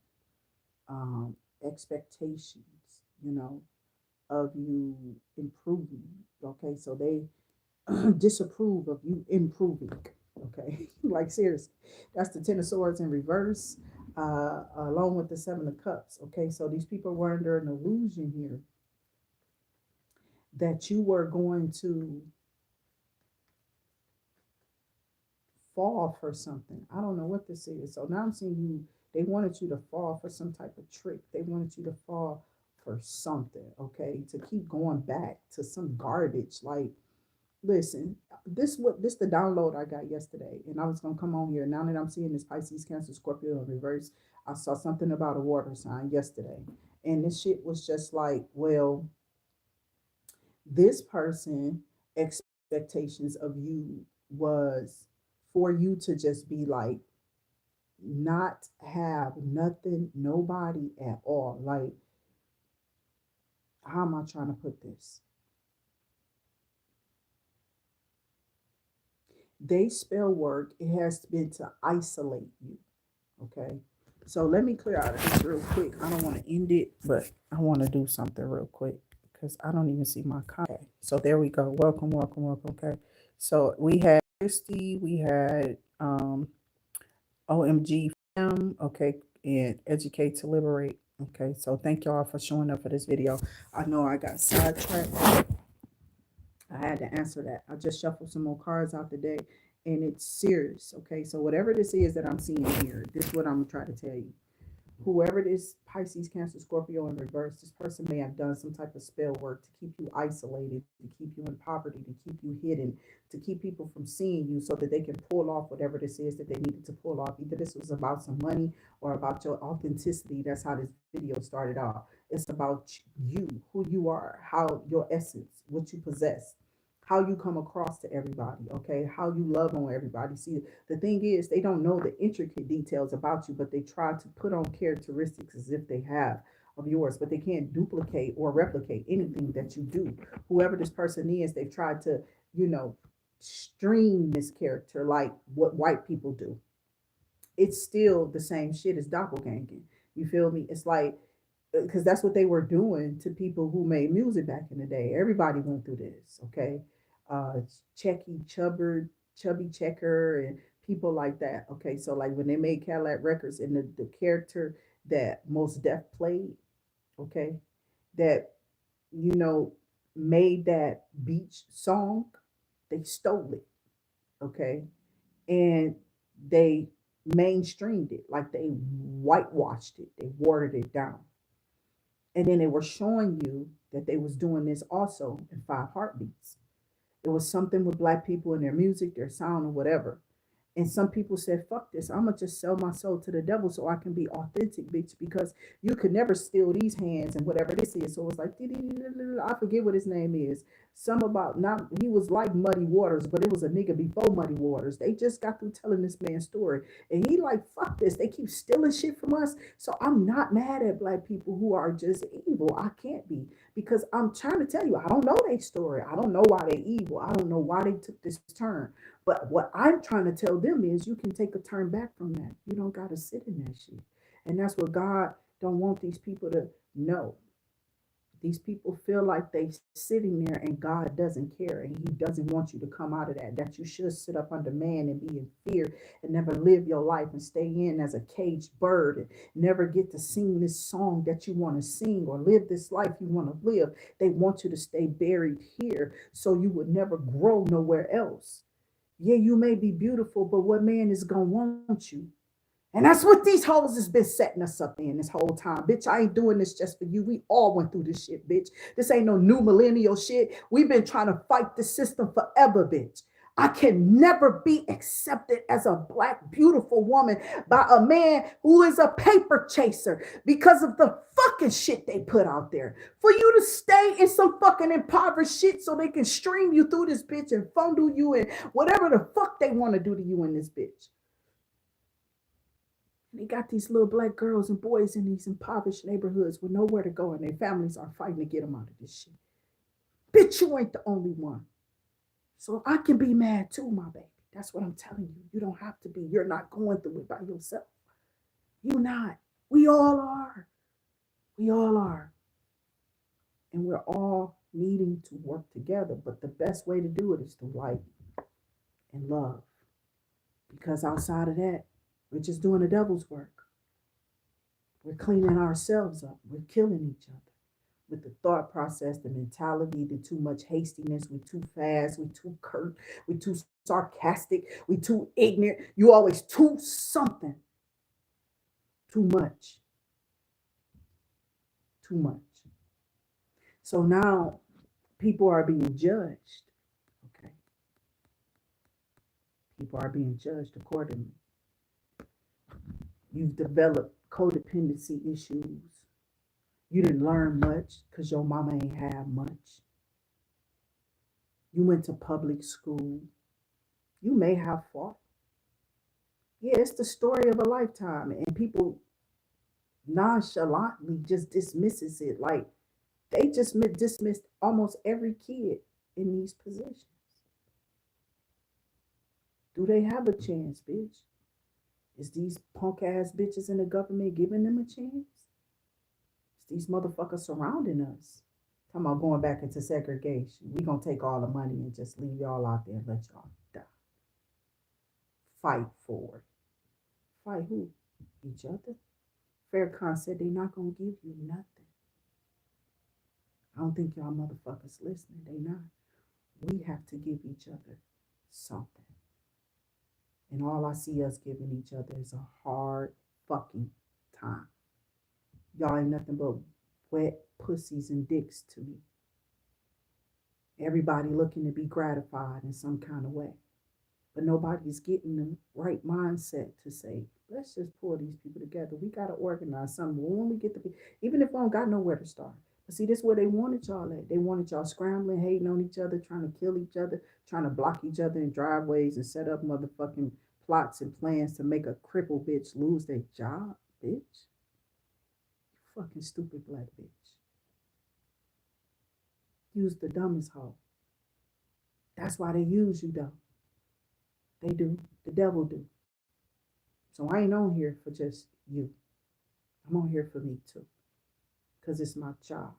expectations, you know, of you improving. Okay, so they disapprove of you improving. Okay, like seriously, that's the Ten of Swords in reverse, along with the Seven of Cups. Okay, so these people were under an illusion here that you were going to fall for something. I don't know what this is. So now I'm seeing you. They wanted you to fall for some type of trick. They wanted you to fall for something. Okay, to keep going back to some garbage like listen, this the download I got yesterday, and I was gonna come on here. Now that I'm seeing this Pisces, Cancer, Scorpio in reverse, I saw something about a water sign yesterday, and this shit was just like, well, this person expectations of you was for you to just be like not have nothing, nobody at all. Like, how am I trying to put this? They spell work, it has been to isolate you. Okay. So let me clear out of this real quick. I don't want to end it, but I want to do something real quick. because I don't even see my comment. Okay, so there we go. Welcome, welcome, welcome. Okay. So we had Christy, we had OMG Fam, okay, and Educate to Liberate. Okay, so thank y'all for showing up for this video. I know I got sidetracked. I had to answer that. I just shuffled some more cards out today, and it's serious. Okay, so whatever this is that I'm seeing here, this is what I'm trying to tell you. Whoever this Pisces, Cancer, Scorpio in reverse, this person may have done some type of spell work to keep you isolated, to keep you in poverty, to keep you hidden, to keep people from seeing you so that they can pull off whatever this is that they needed to pull off. Either this was about some money or about your authenticity. That's how this video started off. It's about you, who you are, how your essence, what you possess, how you come across to everybody, okay? How you love on everybody. See, the thing is, they don't know the intricate details about you, but they try to put on characteristics as if they have of yours, but they can't duplicate or replicate anything that you do. Whoever this person is, they've tried to, stream this character like what white people do. It's still the same shit as doppelganging. You feel me? It's like, because that's what they were doing to people who made music back in the day. Everybody went through this, okay? Uh, Chubby Checker, and people like that. Okay, so like when they made Cadillac Records and the character that Most Def played, okay, that made that beach song, they stole it, okay, and they mainstreamed it, like they whitewashed it, they watered it down, and then they were showing you that they was doing this also in Five Heartbeats. It was something with black people and their music, their sound, or whatever. And some people said, fuck this. I'm going to just sell my soul to the devil so I can be authentic, bitch, because you could never steal these hands and whatever this is. So it's like, I forget what his name is. Some about, not, he was like Muddy Waters, but it was a nigga before Muddy Waters. They just got through telling this man's story. And he like, fuck this. They keep stealing shit from us. So I'm not mad at black people who are just evil. I can't be, because I'm trying to tell you, I don't know their story. I don't know why they're evil. I don't know why they took this turn. But what I'm trying to tell them is you can take a turn back from that. You don't got to sit in that shit. And that's what God don't want these people to know. These people feel like they sitting there and God doesn't care and he doesn't want you to come out of that. That you should sit up under man and be in fear and never live your life and stay in as a caged bird and never get to sing this song that you want to sing or live this life you want to live. They want you to stay buried here so you would never grow nowhere else. Yeah, you may be beautiful, but what man is gonna want you? And that's what these hoes has been setting us up in this whole time. Bitch, I ain't doing this just for you. We all went through this shit, bitch. This ain't no new millennial shit. We've been trying to fight the system forever, bitch. I can never be accepted as a black, beautiful woman by a man who is a paper chaser because of the fucking shit they put out there. For you to stay in some fucking impoverished shit so they can stream you through this bitch and fondle you and whatever the fuck they want to do to you in this bitch. They got these little black girls and boys in these impoverished neighborhoods with nowhere to go, and their families are fighting to get them out of this shit. Bitch, you ain't the only one. So I can be mad too, my baby. That's what I'm telling you. You don't have to be. You're not going through it by yourself. You're not. We all are. We all are. And we're all needing to work together. But the best way to do it is through light and love. Because outside of that, we're just doing the devil's work. We're cleaning ourselves up. We're killing each other with the thought process, the mentality, the too much hastiness. We're too fast. We're too curt. We're too sarcastic. We're too ignorant. You always too something. Too much. Too much. So now people are being judged. Okay. People are being judged accordingly. You've developed codependency issues. You didn't learn much because your mama ain't have much. You went to public school. You may have fought. Yeah, it's the story of a lifetime. And people nonchalantly just dismisses it. Like they just dismissed almost every kid in these positions. Do they have a chance, bitch? Is these punk ass bitches in the government giving them a chance? Is these motherfuckers surrounding us Talking about going back into segregation. We gonna take all the money and just leave y'all out there and let y'all die. Fight for it. Fight who? Each other. Farrakhan said they not gonna give you nothing. I don't think y'all motherfuckers listening. They not. We have to give each other something. And all I see us giving each other is a hard fucking time. Y'all ain't nothing but wet pussies and dicks to me. Everybody looking to be gratified in some kind of way. But nobody's getting the right mindset to say, let's just pull these people together. We got to organize something. When we get to be, even if we don't got nowhere to start. But see, this is where they wanted y'all at. They wanted y'all scrambling, hating on each other, trying to kill each other, trying to block each other in driveways and set up motherfucking plots and plans to make a crippled bitch lose their job, bitch. Fucking stupid black bitch. Use the dumbest hoe. That's why they use you, though. They do. The devil do. So I ain't on here for just you. I'm on here for me too. Because it's my job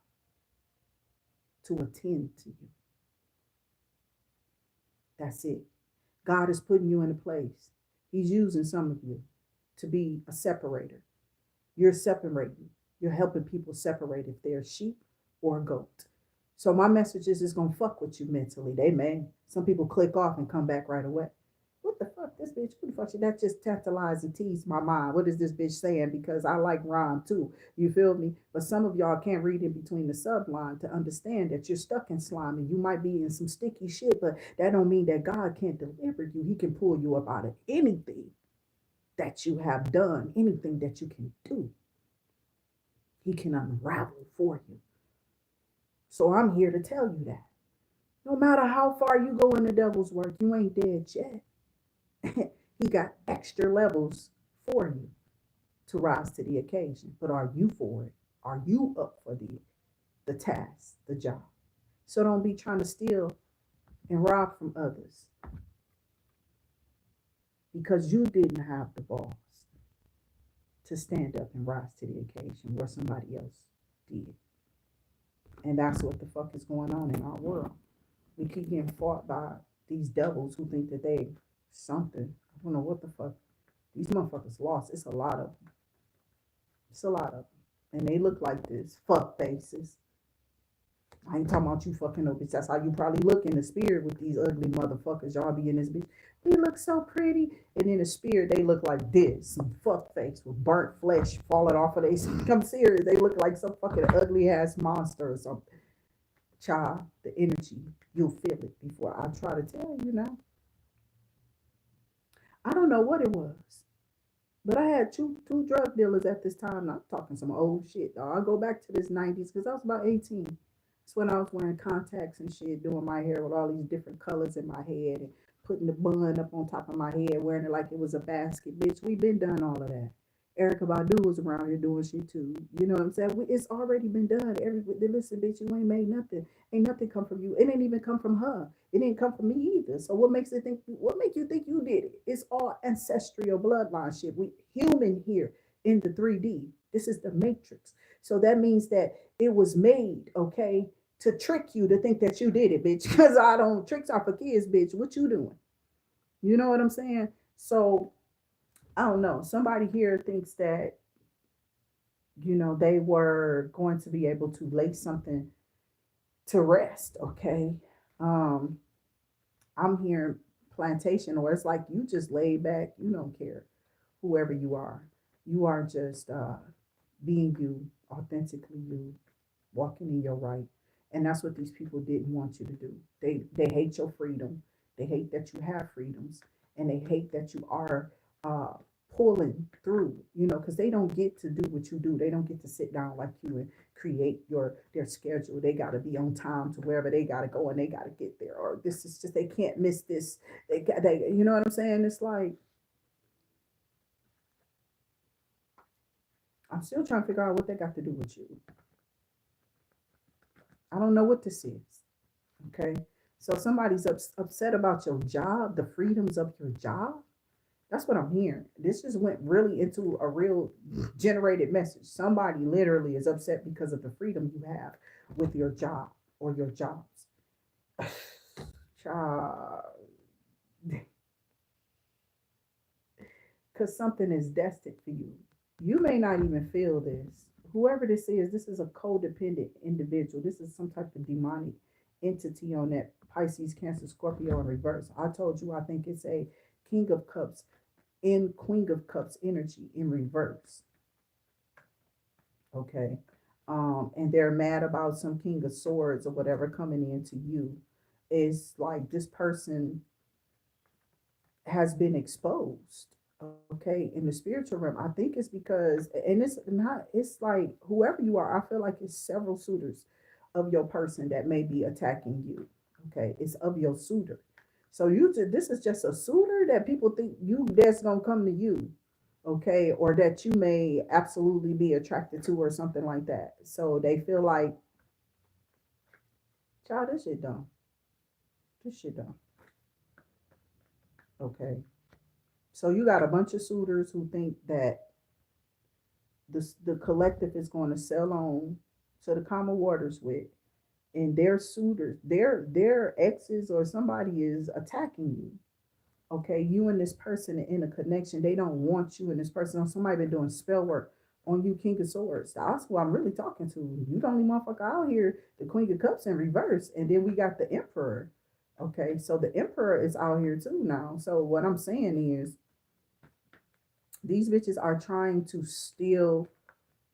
to attend to you. That's it. God is putting you in a place. He's using some of you to be a separator. You're separating. You're helping people separate if they're a sheep or a goat. So my message is going to fuck with you mentally. They may. Some people click off and come back right away. What the fuck, this bitch? What the fuck? That just tantalized and teased my mind. What is this bitch saying? Because I like rhyme too. You feel me? But some of y'all can't read in between the subline to understand that you're stuck in slime and you might be in some sticky shit, but that don't mean that God can't deliver you. He can pull you up out of anything that you have done, anything that you can do. He can unravel for you. So I'm here to tell you that. No matter how far you go in the devil's work, you ain't dead yet. He got extra levels for you to rise to the occasion. But are you for it? Are you up for the task, the job? So don't be trying to steal and rob from others because you didn't have the balls to stand up and rise to the occasion where somebody else did. And that's what the fuck is going on in our world. We keep getting fought by these devils who think that they something. I don't know what the fuck. These motherfuckers lost. It's a lot of them. It's a lot of them. And they look like this. Fuck faces. I ain't talking about you fucking no bitch. That's how you probably look in the spirit with these ugly motherfuckers. Y'all be in this bitch. We look so pretty. And in the spirit, they look like this. Some fuck face with burnt flesh falling off of their. I'm serious. They look like some fucking ugly ass monster or something. Child, the energy, you'll feel it before I try to tell you now. I don't know what it was, but I had two drug dealers at this time. I'm talking some old shit, dog. I go back to this 90s because I was about 18. That's when I was wearing contacts and shit, doing my hair with all these different colors in my head and putting the bun up on top of my head, wearing it like it was a basket. Bitch, we been done all of that. Erica Badu was around here doing shit too. You know what I'm saying? It's already been done. Listen, bitch, you ain't made nothing. Ain't nothing come from you. It ain't even come from her. It didn't come from me either. So what makes it think? What make you think you did it? It's all ancestral bloodline shit. We human here in the 3D. This is the matrix. So that means that it was made, okay, to trick you to think that you did it, bitch. Because I don't tricks are for kids, bitch. What you doing? You know what I'm saying? So I don't know. Somebody here thinks that, they were going to be able to lay something to rest. Okay. I'm here plantation, or it's like you just lay back. You don't care whoever you are. You are just being you, authentically you, walking in your right. And that's what these people didn't want you to do. They hate your freedom. They hate that you have freedoms, and they hate that you are pulling through, because they don't get to do what you do. They don't get to sit down like you and create their schedule. They got to be on time to wherever they got to go, and they got to get there. Or this is just, they can't miss this. They you know what I'm saying? It's like, I'm still trying to figure out what they got to do with you. I don't know what this is. Okay. So if somebody's upset about your job, the freedoms of your job, That's what I'm hearing. This just went really into a real generated message. Somebody literally is upset because of the freedom you have with your job or your jobs. Child, because something is destined for you. You may not even feel this. Whoever this is a codependent individual. This is some type of demonic entity on that Pisces, Cancer, Scorpio in reverse. I told you I think it's a King of Cups in Queen of Cups energy in reverse. Okay. And they're mad about some King of Swords or whatever coming into you. It's like this person has been exposed, okay, in the spiritual realm. I think it's because, and it's not, it's like whoever you are, I feel like it's several suitors of your person that may be attacking you. Okay, it's of your suitor. So this is just a suitor that people think you that's gonna come to you, okay, or that you may absolutely be attracted to or something like that. So they feel like, child, this shit dumb. This shit dumb. Okay. So you got a bunch of suitors who think that the collective is going to sell on to the common waters with, and their suitors, their exes or somebody is attacking you. Okay, you and this person are in a connection. They don't want you and this person. Somebody been doing spell work on you, King of Swords. That's who I'm really talking to. You the only motherfucker out here, the Queen of Cups in reverse, and then we got the Emperor. Okay, so the Emperor is out here too now. So what I'm saying is, these bitches are trying to steal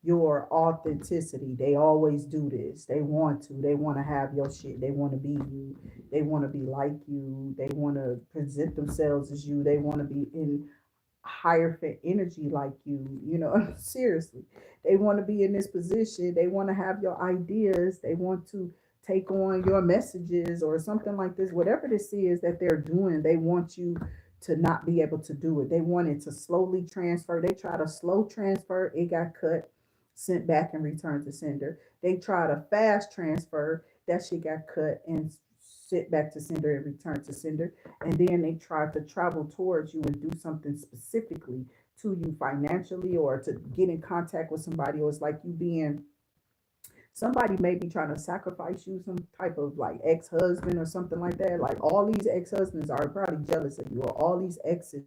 your authenticity. They always do this. They want to. They want to have your shit. They want to be you. They want to be like you. They want to present themselves as you. They want to be in higher fit energy like you. You know, seriously. They want to be in this position. They want to have your ideas. They want to take on your messages or something like this. Whatever this is that they're doing, they want you to not be able to do it. They wanted to slowly transfer. They try to slow transfer. It got cut, sent back and returned to sender. They tried a fast transfer. That shit got cut and sent back to sender and returned to sender. And then they tried to travel towards you and do something specifically to you financially or to get in contact with somebody. Or it's like you being, somebody may be trying to sacrifice you, some type of like ex-husband or something like that. Like all these ex-husbands are probably jealous of you, or all these exes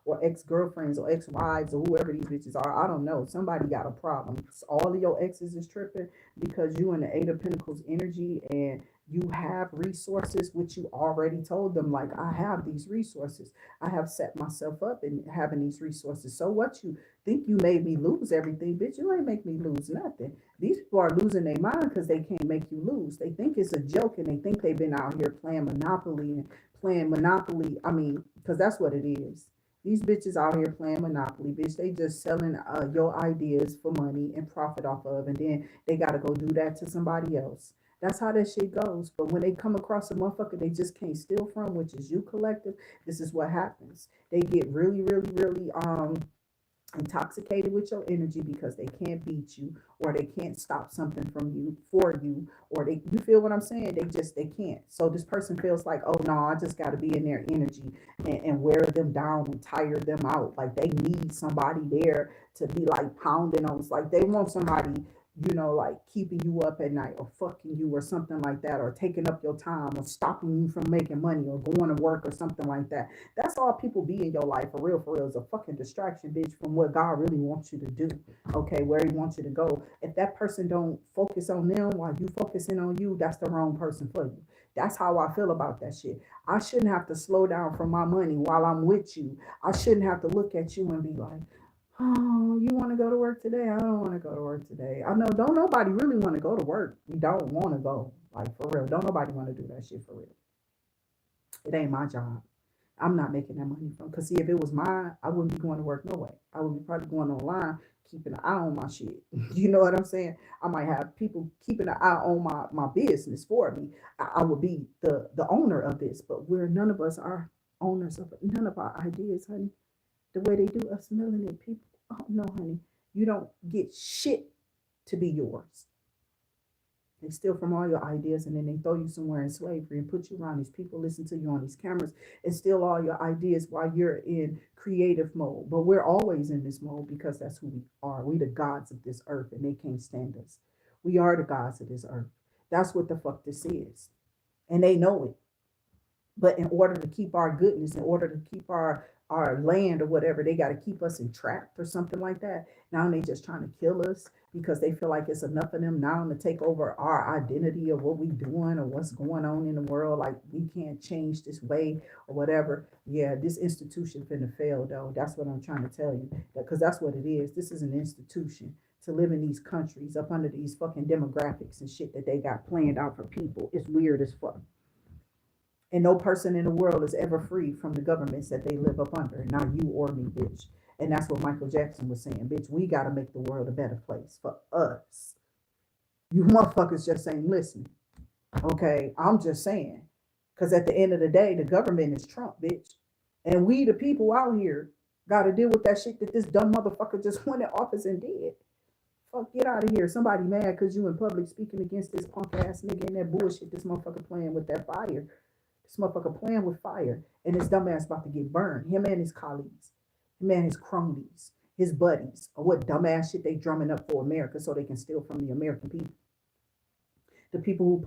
or ex-girlfriends or ex-wives or whoever these bitches are. I don't know. Somebody got a problem. All of your exes is tripping because you in the Eight of Pentacles energy and you have resources, which you already told them, like, I have these resources. I have set myself up in having these resources. So what, you think you made me lose everything? Bitch, you ain't make me lose nothing. These people are losing their mind because they can't make you lose. They think it's a joke and they think they've been out here playing Monopoly and playing Monopoly. I mean, because that's what it is. These bitches out here playing Monopoly, bitch. They just selling your ideas for money and profit off of, and then they got to go do that to somebody else. That's how that shit goes. But when they come across a motherfucker they just can't steal from, which is you collective, this is what happens. They get really, really, really intoxicated with your energy because they can't beat you or they can't stop something from you for you, or they, you feel what I'm saying, they can't. So this person feels like, oh no, I just got to be in their energy and wear them down and tire them out. Like they need somebody there to be like pounding on. It's like they want somebody, you know, like keeping you up at night or fucking you or something like that, or taking up your time or stopping you from making money or going to work or something like that. That's all people be in your life for real, is a fucking distraction, bitch, from what God really wants you to do. Okay, where he wants you to go. If that person don't focus on them while you focusing on you, that's the wrong person for you. That's how I feel about that shit. I shouldn't have to slow down for my money while I'm with you. I shouldn't have to look at you and be like, oh, you want to go to work today? I don't want to go to work today. I know, don't nobody really want to go to work. We don't want to go. Like, for real. Don't nobody want to do that shit for real. It ain't my job. I'm not making that money from. Because, see, if it was mine, I wouldn't be going to work no way. I would be probably going online, keeping an eye on my shit. You know what I'm saying? I might have people keeping an eye on my business for me. I would be the owner of this. But we're none of us are owners of none of our ideas, honey. The way they do us melanated people. Oh, no, honey. You don't get shit to be yours. They steal from all your ideas and then they throw you somewhere in slavery and put you around these people, listen to you on these cameras and steal all your ideas while you're in creative mode. But we're always in this mode because that's who we are. We the gods of this earth and they can't stand us. We are the gods of this earth. That's what the fuck this is. And they know it. But in order to keep our goodness, in order to keep our land or whatever, they got to keep us entrapped or something like that. Now they just trying to kill us because they feel like it's enough of them now to take over our identity of what we doing or what's going on in the world. Like we can't change this way or whatever. Yeah, this institution finna fail though. That's what I'm trying to tell you. Because that's what it is. This is an institution to live in these countries up under these fucking demographics and shit that they got planned out for people. It's weird as fuck. And no person in the world is ever free from the governments that they live up under. Not you or me, bitch. And that's what Michael Jackson was saying, bitch. We got to make the world a better place for us. You motherfuckers just ain't listening. Okay, I'm just saying. Because at the end of the day, the government is Trump, bitch. And we, the people out here, got to deal with that shit that this dumb motherfucker just went in office and did. Fuck, get out of here. Somebody mad because you in public speaking against this punk ass nigga and that bullshit this motherfucker playing with that fire. This motherfucker playing with fire, and this dumbass about to get burned. Him and his colleagues, him and his cronies, his buddies, or what dumbass shit they drumming up for America so they can steal from the American people. The people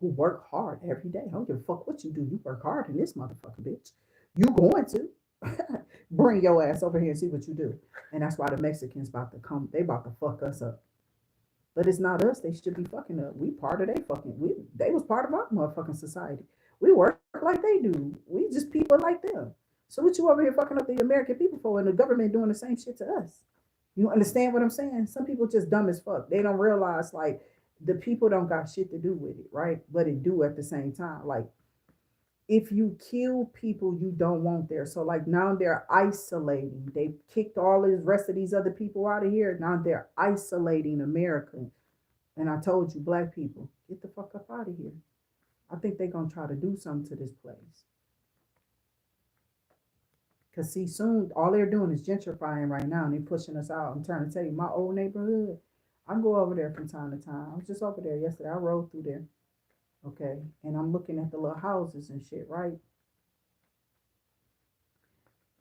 who work hard every day. I don't give a fuck what you do. You work hard in this motherfucker, bitch. You going to bring your ass over here and see what you do. And that's why the Mexicans about to come. They about to fuck us up. But it's not us. They should be fucking up. We part of they fucking. They was part of our motherfucking society. We work like they do. We just people like them. So what you over here fucking up the American people for, and the government doing the same shit to us? You understand what I'm saying? Some people just dumb as fuck. They don't realize like the people don't got shit to do with it, right? But it do at the same time. Like if you kill people you don't want there, so like now they're isolating. They kicked all the rest of these other people out of here. Now they're isolating America. And I told you, black people, get the fuck up out of here. I think they're gonna try to do something to this place. Cause see, soon all they're doing is gentrifying right now, and they're pushing us out. I'm trying to tell you, my old neighborhood. I go over there from time to time. I was just over there yesterday. I rode through there, okay, and I'm looking at the little houses and shit, right?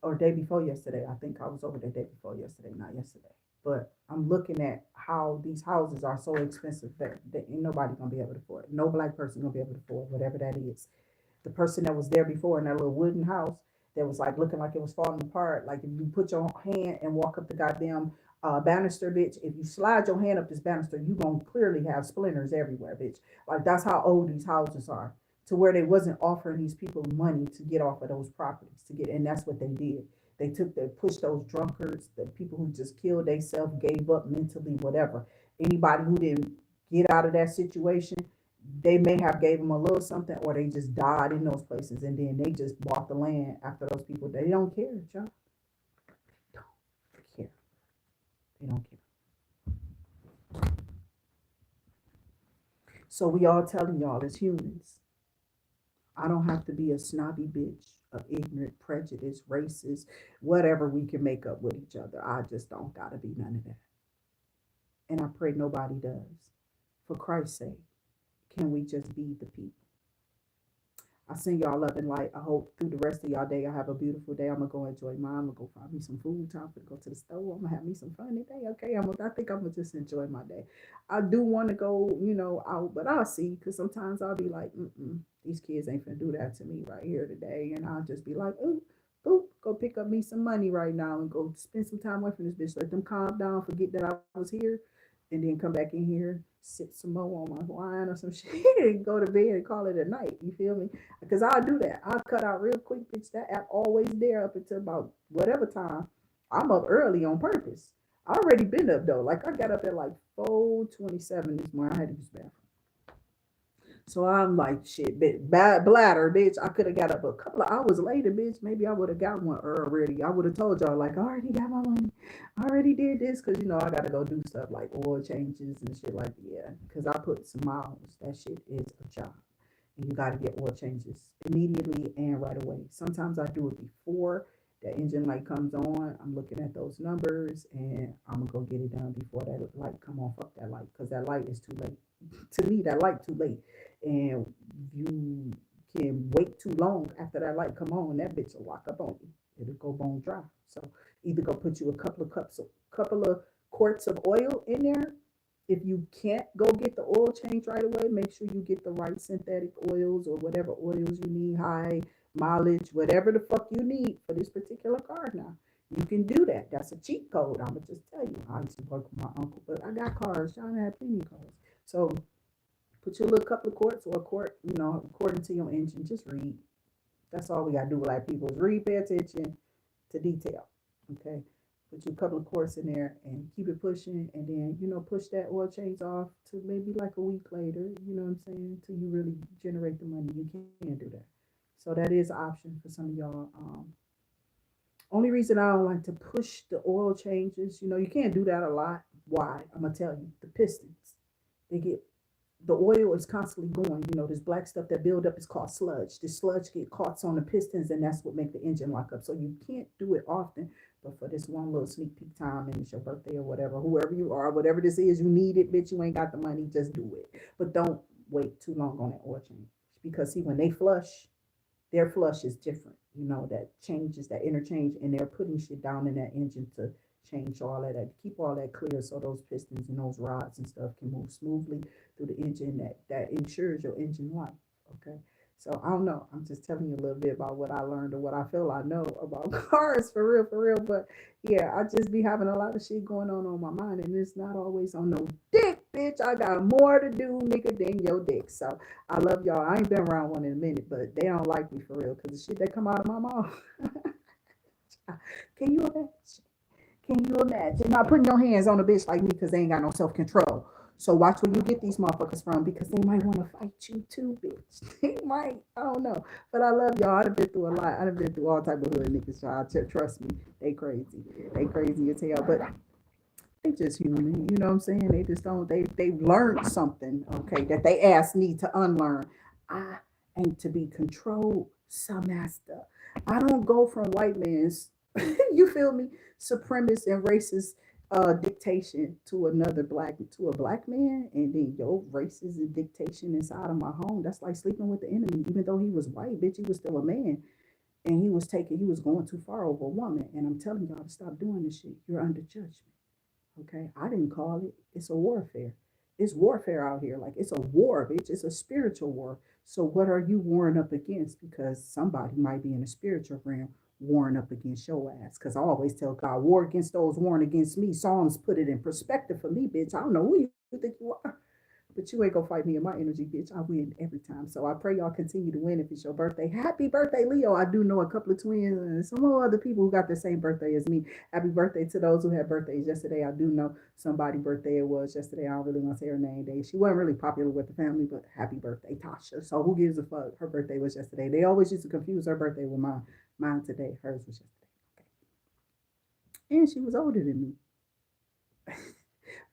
Or day before yesterday. I think I was over there day before yesterday, not yesterday. But I'm looking at how these houses are so expensive that ain't nobody gonna be able to afford it. No black person gonna be able to afford whatever that is. The person that was there before in that little wooden house that was like looking like it was falling apart. Like if you put your hand and walk up the goddamn banister, bitch. If you slide your hand up this banister, you gonna clearly have splinters everywhere, bitch. Like that's how old these houses are. To where they wasn't offering these people money to get off of those properties to get, and that's what they did. They pushed those drunkards, the people who just killed themselves, gave up mentally, whatever. Anybody who didn't get out of that situation, they may have gave them a little something, or they just died in those places, and then they just bought the land after those people. They don't care, y'all. Don't care. They don't care. So we all telling y'all as humans, I don't have to be a snobby bitch, a ignorant, prejudiced, racist, whatever we can make up with each other. I just don't gotta be none of that. And I pray nobody does. For Christ's sake, can we just be the people? I send y'all love and light. I hope through the rest of y'all day, I have a beautiful day. I'm gonna go enjoy mine. I'm gonna go find me some food. Time for to go to the store. I'm gonna have me some fun today. Okay, I think I'm gonna just enjoy my day. I do want to go, out, but I'll see. Cause sometimes I'll be like, these kids ain't finna do that to me right here today, and I'll just be like, ooh, ooh, go pick up me some money right now and go spend some time away from this bitch. Let them calm down, forget that I was here, and then come back in here, sit some more on my wine or some shit, and go to bed and call it a night. You feel me? Because I'll do that. I'll cut out real quick, bitch. That app always there up until about whatever time. I'm up early on purpose. I already been up though. Like I got up at like 4:27 this morning. I had to use the bathroom. So I'm like, shit, bitch, bad bladder, bitch. I could have got up a couple of hours later, bitch. Maybe I would have got one already. I would have told y'all, like, I already got my money. I already did this because, I got to go do stuff like oil changes and shit like that. Yeah, because I put some miles. That shit is a job. And you got to get oil changes immediately and right away. Sometimes I do it before That engine light comes on, I'm looking at those numbers and I'm gonna go get it done before that light come on. Fuck that light, because that light is too late. To me, that light too late. And you can wait too long after that light come on, that bitch will lock up on you. It'll go bone dry. So either go put you a couple of quarts of oil in there. If you can't go get the oil change right away, make sure you get the right synthetic oils or whatever oils you need, high mileage, whatever the fuck you need for this particular car now. You can do that. That's a cheat code. I'ma just tell you. I used to work with my uncle, but I got cars. Sean had plenty of cars. So put your little couple of quarts or a quart, according to your engine. Just read. That's all we gotta do, like people, is read, pay attention to detail. Okay. Put you a couple of quarts in there and keep it pushing, and then push that oil change off to maybe like a week later. You know what I'm saying? Until you really generate the money, you can do that. So that is an option for some of y'all. Only reason I don't like to push the oil changes, you can't do that a lot. Why? I'm gonna tell you, the pistons, they get the oil is constantly going. This black stuff that build up is called sludge. The sludge get caught on the pistons, and that's what make the engine lock up. So you can't do it often, but for this one little sneak peek time, and it's your birthday or whatever, whoever you are, whatever this is, you need it, bitch. You ain't got the money, just do it. But don't wait too long on that oil change, because see, when they flush, their flush is different. That changes that interchange, and they're putting shit down in that engine to change all of that, keep all that clear, so those pistons and those rods and stuff can move smoothly through the engine. That ensures your engine life. Okay. So I don't know. I'm just telling you a little bit about what I learned or what I feel I know about cars, for real, for real. But yeah, I just be having a lot of shit going on my mind, and it's not always on no dick, bitch. I got more to do, nigga, than your dick. So I love y'all. I ain't been around one in a minute, but they don't like me for real, because the shit that come out of my mouth. Can you imagine? Can you imagine? Not putting your hands on a bitch like me because they ain't got no self control. So watch where you get these motherfuckers from, because they might want to fight you too, bitch. They might. I don't know. But I love y'all. I've been through a lot. I've been through all type of hood niggas, y'all. Trust me. They crazy. They crazy as hell. But they just human. You know what I'm saying? They just don't. They learned something, okay, that they asked me to unlearn. I ain't to be controlled, some master. I don't go from white man's, you feel me, supremacist and racist dictation to a black man, and then your racist and dictation inside of my home. That's like sleeping with the enemy. Even though he was white, bitch, he was still a man, and he was going too far over a woman. And I'm telling y'all to stop doing this shit. You're under judgment. Okay, I didn't call it. It's a warfare. It's warfare out here. Like, it's a war, bitch. It's a spiritual war. So what are you warring up against? Because somebody might be in a spiritual realm warring up against your ass. Because I always tell God, war against those warring against me. Psalms put it in perspective for me, bitch. I don't know who you think you are. But you ain't gonna fight me in my energy, bitch. I win every time. So I pray y'all continue to win if it's your birthday. Happy birthday, Leo. I do know a couple of twins and some other people who got the same birthday as me. Happy birthday to those who had birthdays yesterday. I do know somebody's birthday it was yesterday. I don't really want to say her name. She wasn't really popular with the family, but happy birthday, Tasha. So who gives a fuck? Her birthday was yesterday. They always used to confuse her birthday with mine. Mine today. Hers was yesterday. Okay. And she was older than me.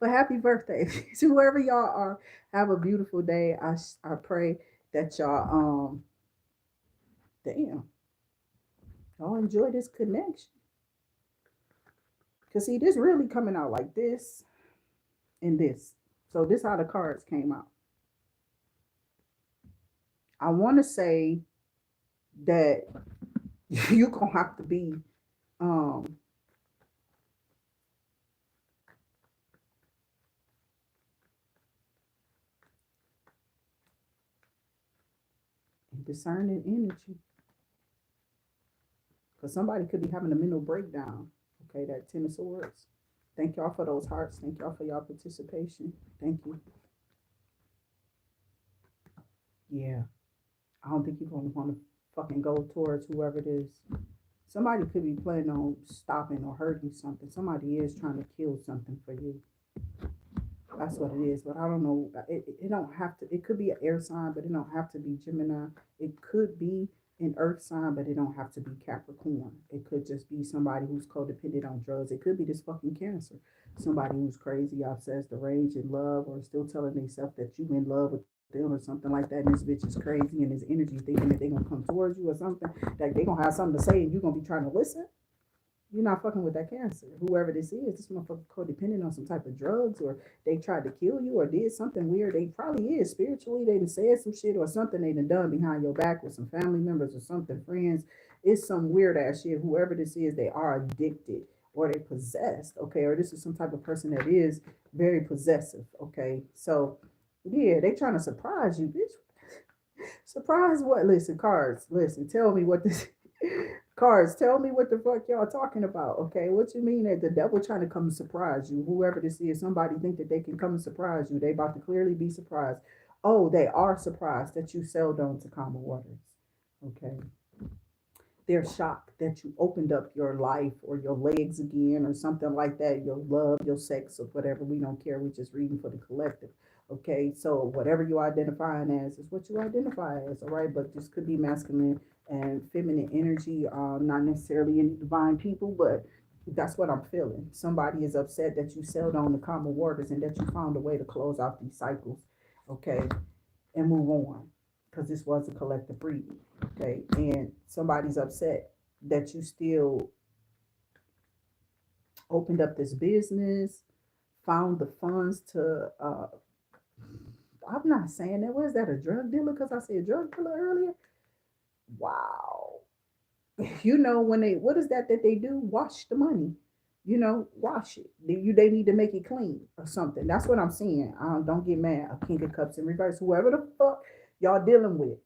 But happy birthday to whoever y'all are. Have a beautiful day. I pray that damn, y'all enjoy this connection. Cause see, this really coming out like this and this. So this how the cards came out. I want to say that you gonna have to be um discerning energy. Because somebody could be having a mental breakdown. Okay, that Ten of Swords. Thank y'all for those hearts. Thank y'all for y'all participation. Thank you. Yeah. I don't think you're gonna want to fucking go towards whoever it is. Somebody could be planning on stopping or hurting something. Somebody is trying to kill something for you. That's what it is. But I don't know. It don't have to. It could be an air sign, but it don't have to be Gemini. It could be an earth sign, but it don't have to be Capricorn. It could just be somebody who's codependent on drugs. It could be this fucking Cancer. Somebody who's crazy, obsessed, deranged in love, or still telling themselves that you in love with them or something like that. And this bitch is crazy, and this energy thinking that they gonna come towards you or something. Like they gonna have something to say, and you gonna be trying to listen. You're not fucking with that Cancer. Whoever this motherfucker codependent on some type of drugs, or they tried to kill you, or did something weird. They probably is spiritually. They done said some shit or something they done done behind your back with some family members or something, friends. It's some weird ass shit. Whoever this is, they are addicted or they possessed. Okay, or this is some type of person that is very possessive. Okay, so yeah, they trying to surprise you, bitch. Surprise what? Listen, cards. Listen, tell me what this cards. Tell me what the fuck y'all talking about. Okay, what you mean that the devil trying to come and surprise you? Whoever this is, somebody think that they can come and surprise you. They about to clearly be surprised. Oh, they are surprised that you sailed on to calmer waters. Okay, they're shocked that you opened up your life or your legs again or something like that, your love, your sex, or whatever. We don't care. We're just reading for the collective. Okay, so whatever you identifying as is what you identify as, all right? But this could be masculine and feminine energy, not necessarily any divine people, but that's what I'm feeling. Somebody is upset that you sailed on the common waters and that you found a way to close out these cycles, okay, and move on, because this was a collective reading. Okay, and somebody's upset that you still opened up this business, found the funds to. I'm not saying that. Was that a drug dealer? Because I said drug dealer earlier. Wow. You know when they, what is that they do? Wash the money. You know, wash it. They need to make it clean or something. That's what I'm seeing. Don't get mad. A King of Cups in reverse. Whoever the fuck y'all dealing with,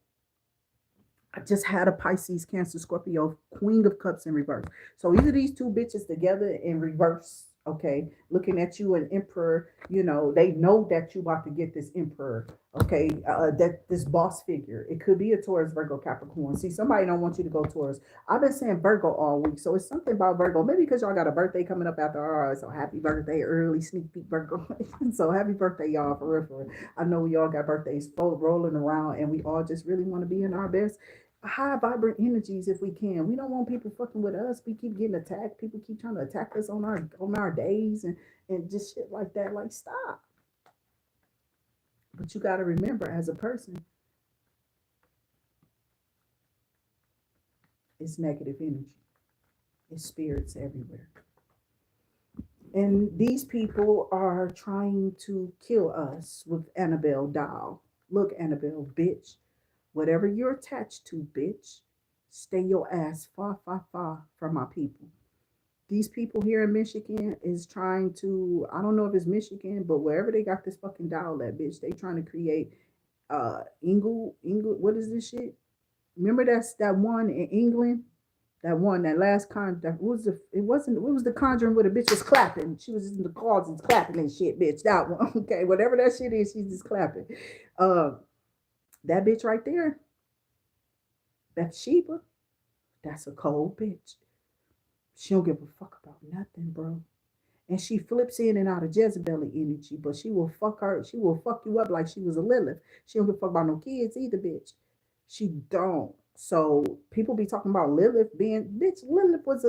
I just had a Pisces, Cancer, Scorpio, Queen of Cups in reverse. So either these two bitches together in reverse, okay, looking at you, an Emperor, you know, they know that you about to get this Emperor, okay, that this boss figure. It could be a Taurus, Virgo, Capricorn. See, somebody don't want you to go Taurus. I've been saying Virgo all week, so it's something about Virgo. Maybe because y'all got a birthday coming up after ours, so happy birthday, early sneak peek Virgo. So happy birthday, y'all, for real, for real. I know we all got birthdays rolling around, and we all just really want to be in our best high vibrant energies if we can. We don't want people fucking with us. We keep getting attacked. People keep trying to attack us on our days and just shit like that. Like stop. But you gotta remember as a person, it's negative energy. It's spirits everywhere. And these people are trying to kill us with Annabelle doll. Look, Annabelle, bitch. Whatever you're attached to, bitch, stay your ass far, far, far from my people. These people here in Michigan is trying to, I don't know if it's Michigan, but wherever they got this fucking doll at, bitch, they trying to create what is this shit? Remember that one in England? That one, that last con, that was the, it wasn't, it was the Conjuring where the bitch was clapping. She was in the closets clapping and shit, bitch. That one, okay, whatever that shit is, she's just clapping. Uh, that bitch right there, that Sheba, that's a cold bitch. She don't give a fuck about nothing, bro. And she flips in and out of Jezebel energy, but she will fuck her. She will fuck you up like she was a Lilith. She don't give a fuck about no kids either, bitch. She don't. So people be talking about Lilith being, bitch. Lilith was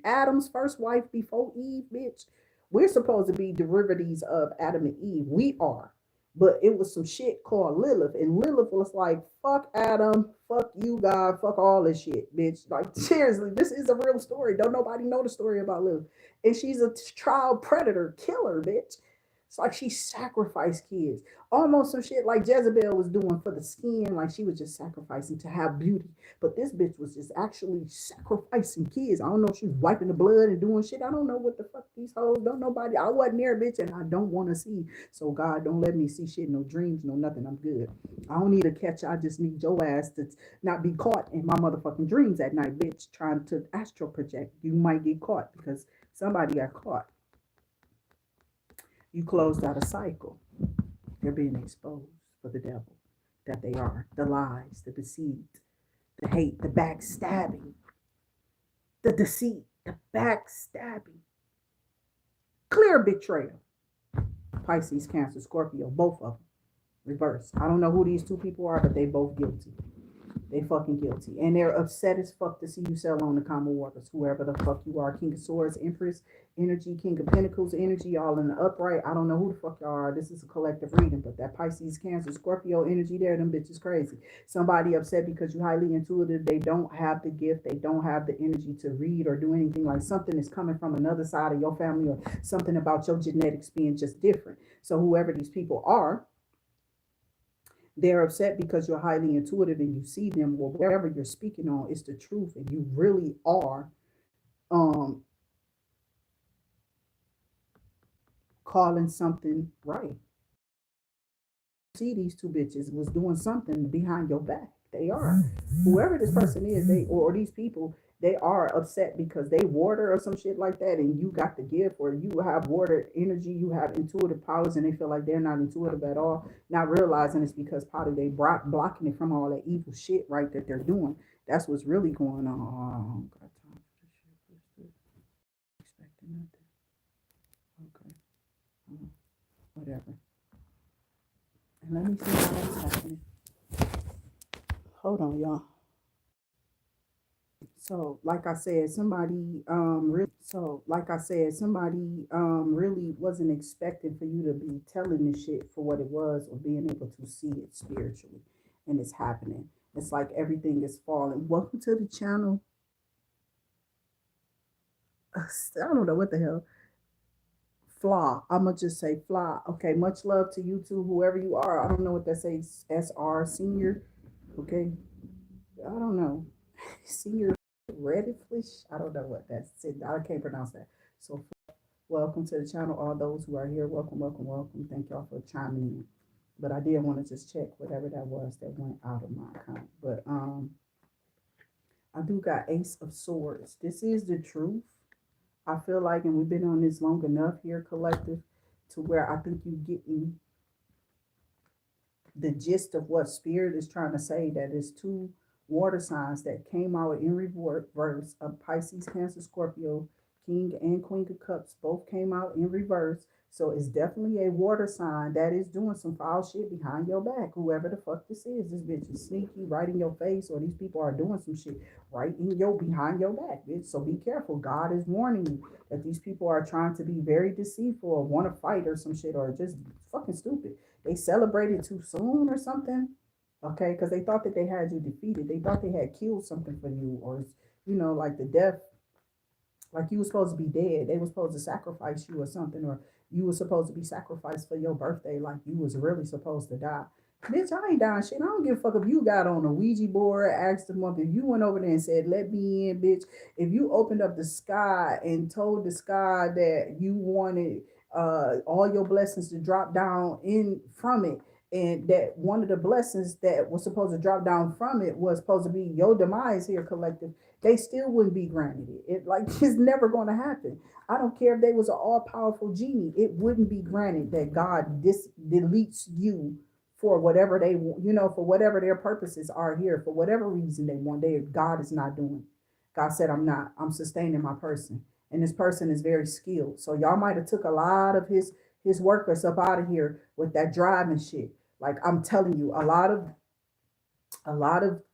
Adam's first wife before Eve, bitch. We're supposed to be derivatives of Adam and Eve. We are. But it was some shit called Lilith, and Lilith was like, "Fuck Adam, fuck you, God, fuck all this shit, bitch." Like seriously, this is a real story. Don't nobody know the story about Lilith, and she's a child predator killer, bitch. It's like she sacrificed kids, almost some shit like Jezebel was doing for the skin, like she was just sacrificing to have beauty. But this bitch was just actually sacrificing kids. I don't know if she was wiping the blood and doing shit. I don't know what the fuck these hoes. Don't nobody. I wasn't there, bitch, and I don't want to see. So God, don't let me see shit, no dreams, no nothing. I'm good. I don't need a catch. I just need your ass to not be caught in my motherfucking dreams at night, bitch, trying to astral project. You might get caught because somebody got caught. You closed out a cycle. They're being exposed for the devil that they are. The lies, the deceit, the hate, the backstabbing, the deceit, the backstabbing. Clear betrayal. Pisces, Cancer, Scorpio, both of them. Reverse. I don't know who these two people are, but they both guilty. They fucking guilty. And they're upset as fuck to see you sell on the common waters, whoever the fuck you are. King of Swords, Empress energy, King of Pentacles energy, all in the upright. I don't know who the fuck y'all are. This is a collective reading, but that Pisces, Cancer, Scorpio energy there, them bitches crazy. Somebody upset because you highly intuitive. They don't have the gift. They don't have the energy to read or do anything. Like something is coming from another side of your family or something about your genetics being just different. So whoever these people are, they're upset because you're highly intuitive and you see them, or whatever you're speaking on is the truth, and you really are um calling something right. See, these two bitches was doing something behind your back. They are. Whoever this person is, they or these people, they are upset because they water or some shit like that, and you got the gift, or you have water energy, you have intuitive powers, and they feel like they're not intuitive at all, not realizing it's because probably they blocking it from all that evil shit, right, that they're doing. That's what's really going on. Oh, got time for this shit. Expecting nothing. Okay. Whatever. And let me see how that's happening. Hold on, y'all. So, like I said, somebody really wasn't expecting for you to be telling this shit for what it was, or being able to see it spiritually, and it's happening. It's like everything is falling. Welcome to the channel. I don't know what the hell. Flaw. I'ma just say flaw. Okay, much love to you too, whoever you are. I don't know what that says. SR senior. Okay. I don't know. Senior reddish. I don't know what that's. I can't pronounce that. So welcome to the channel, all those who are here. Welcome, welcome, welcome. Thank y'all for chiming in. But I did want to just check whatever that was that went out of my account. But I do got Ace of Swords. This is the truth. I feel like, and we've been on this long enough here, collective, to where I think you getting the gist of what Spirit is trying to say. That is two water signs that came out in reverse of Pisces, Cancer, Scorpio, King and Queen of Cups both came out in reverse. So it's definitely a water sign that is doing some foul shit behind your back. Whoever the fuck this is, this bitch is sneaky, right in your face, or these people are doing some shit right in your behind your back, bitch. So be careful. God is warning you that these people are trying to be very deceitful or want to fight or some shit, or just fucking stupid. They celebrated too soon or something. Okay, because they thought that they had you defeated. They thought they had killed something for you, or like the death, like you were supposed to be dead. They were supposed to sacrifice you or something, or you were supposed to be sacrificed for your birthday, like you was really supposed to die. Bitch, I ain't dying shit. I don't give a fuck if you got on a Ouija board, asked them up, if you went over there and said, let me in, bitch. If you opened up the sky and told the sky that you wanted all your blessings to drop down in from it, and that one of the blessings that was supposed to drop down from it was supposed to be your demise here, collective, they still wouldn't be granted it. It like it's never going to happen. I don't care if they was an all-powerful genie, it wouldn't be granted that God deletes you for whatever they want, for whatever their purposes are here, for whatever reason they want. God is not doing. God said, I'm sustaining my person. And this person is very skilled. So y'all might have took a lot of his workers up out of here with that driving shit. Like I'm telling you, a lot of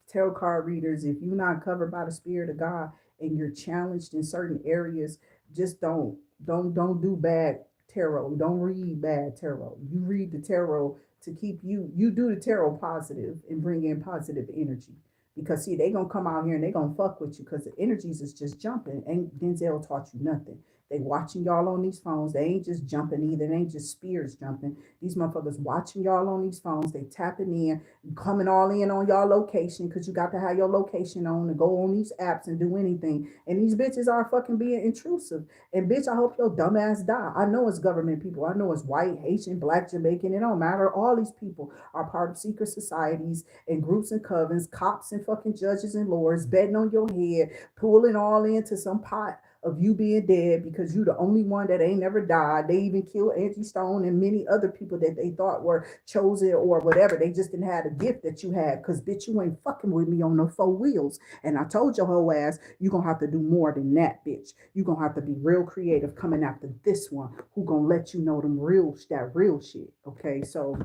tarot card readers, if you're not covered by the Spirit of God and you're challenged in certain areas, just don't do bad tarot. Don't read bad tarot. You read the tarot to keep you do the tarot positive and bring in positive energy. Because see, they gonna come out here and they gonna fuck with you because the energies is just jumping. Ain't Denzel taught you nothing. They watching y'all on these phones. They ain't just jumping either. They ain't just spirits jumping. These motherfuckers watching y'all on these phones. They tapping in, coming all in on y'all location, because you got to have your location on to go on these apps and do anything. And these bitches are fucking being intrusive. And bitch, I hope your dumb ass die. I know it's government people. I know it's white, Haitian, black, Jamaican. It don't matter. All these people are part of secret societies and groups and covens, cops and fucking judges and lawyers betting on your head, pulling all into some pot of you being dead because you the only one that ain't never died. They even killed Angie Stone and many other people that they thought were chosen or whatever. They just didn't have the gift that you had, because bitch, you ain't fucking with me on no 4 wheels. And I told your whole ass, you gonna have to do more than that, bitch. You gonna have to be real creative coming after this one who gonna let you know that real shit. Okay, so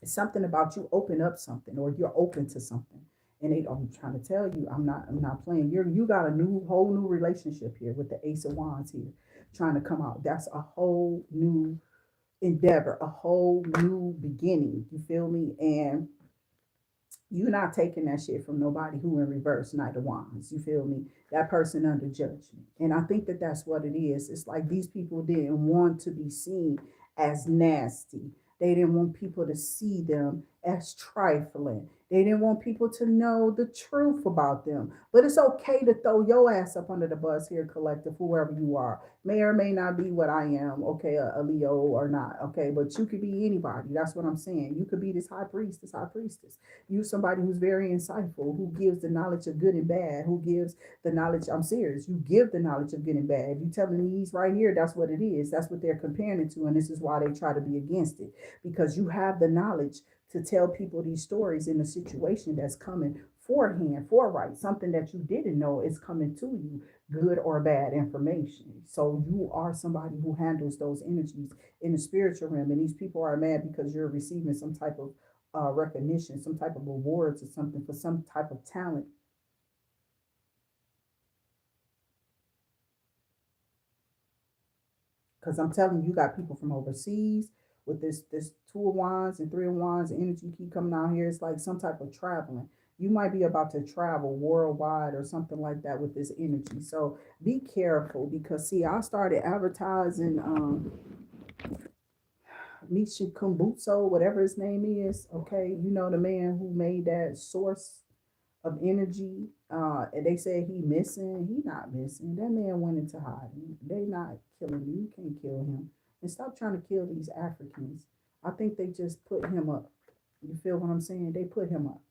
it's something about you open up something, or you're open to something. And I'm trying to tell you, I'm not playing. You got a whole new relationship here with the Ace of Wands here, trying to come out. That's a whole new endeavor, a whole new beginning. You feel me? And you're not taking that shit from nobody who in reverse Knight of Wands. You feel me? That person under judgment. And I think that that's what it is. It's like these people didn't want to be seen as nasty. They didn't want people to see them as trifling. They didn't want people to know the truth about them. But it's okay to throw your ass up under the bus here, collective, whoever you are. May or may not be what I am, okay, a Leo or not, okay, but you could be anybody. That's what I'm saying. You could be this high priest, this high priestess. You somebody who's very insightful, who gives the knowledge of good and bad, who gives the knowledge. I'm serious. You give the knowledge of good and bad. If you telling these right here, that's what it is. That's what they're comparing it to, and this is why they try to be against it, because you have the knowledge to tell people these stories in a situation that's coming forehand, for right, something that you didn't know is coming to you, good or bad information. So you are somebody who handles those energies in the spiritual realm, and these people are mad because you're receiving some type of recognition, some type of rewards or something for some type of talent. Because I'm telling you, you got people from overseas with this two of wands and three of wands energy keep coming out here. It's like some type of traveling. You might be about to travel worldwide or something like that with this energy. So be careful, because see, I started advertising Michi Kumbutso, whatever his name is. Okay, you know the man who made that source of energy. And they said he missing. He not missing. That man went into hiding. They not killing him. You can't kill him. And stop trying to kill these Africans. I think they just put him up. You feel what I'm saying? They put him up.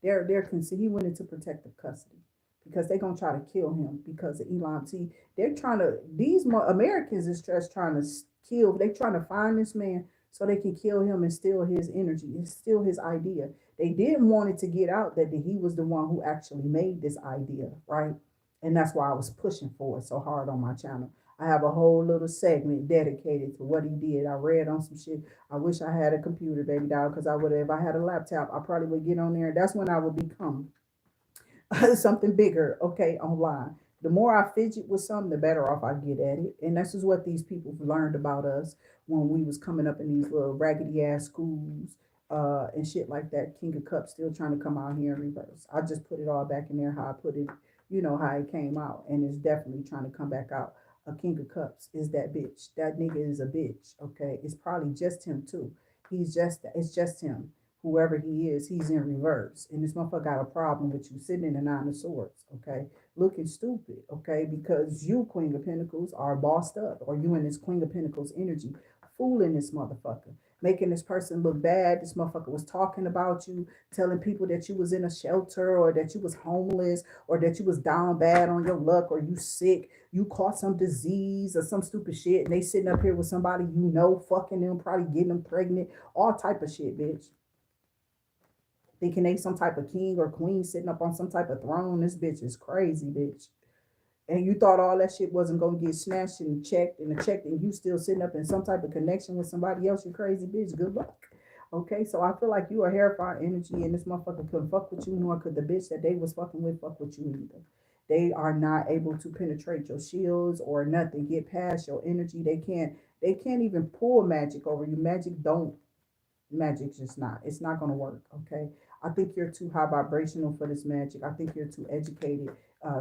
He went into protective custody because they're gonna try to kill him because of Elon T. They're trying to these Americans is just trying to kill. They're trying to find this man so they can kill him and steal his energy and steal his idea. They didn't want it to get out that he was the one who actually made this idea, right? And that's why I was pushing for it so hard on my channel. I have a whole little segment dedicated to what he did. I read on some shit. I wish I had a computer, baby doll, because I would have. If I had a laptop, I probably would get on there. That's when I would become something bigger, okay, online. The more I fidget with something, the better off I get at it. And this is what these people learned about us when we was coming up in these little raggedy ass schools and shit like that. King of Cups still trying to come out here in reverse. I just put it all back in there how I put it, you know, how it came out. And it's definitely trying to come back out. A King of Cups is that bitch. That nigga is a bitch, okay? It's probably just him too. It's just him, whoever he is, he's in reverse. And this motherfucker got a problem with you sitting in the Nine of Swords, okay? Looking stupid, okay? Because you, Queen of Pentacles, are bossed up, or you in this Queen of Pentacles energy, fooling this motherfucker, making this person look bad. This motherfucker was talking about you, telling people that you was in a shelter, or that you was homeless, or that you was down bad on your luck, or you sick, you caught some disease or some stupid shit, and they sitting up here with somebody you know, fucking them, probably getting them pregnant, all type of shit, bitch, thinking they some type of king or queen sitting up on some type of throne. This bitch is crazy, bitch. And you thought all that shit wasn't gonna get snatched and checked, and you still sitting up in some type of connection with somebody else. You crazy bitch. Good luck. Okay, so I feel like you are hair energy, and this motherfucker couldn't fuck with you, nor could the bitch that they was fucking with fuck with you either. They are not able to penetrate your shields or nothing, get past your energy. They can't even pull magic over you. Magic's just not. It's not gonna work. Okay. I think you're too high vibrational for this magic. I think you're too educated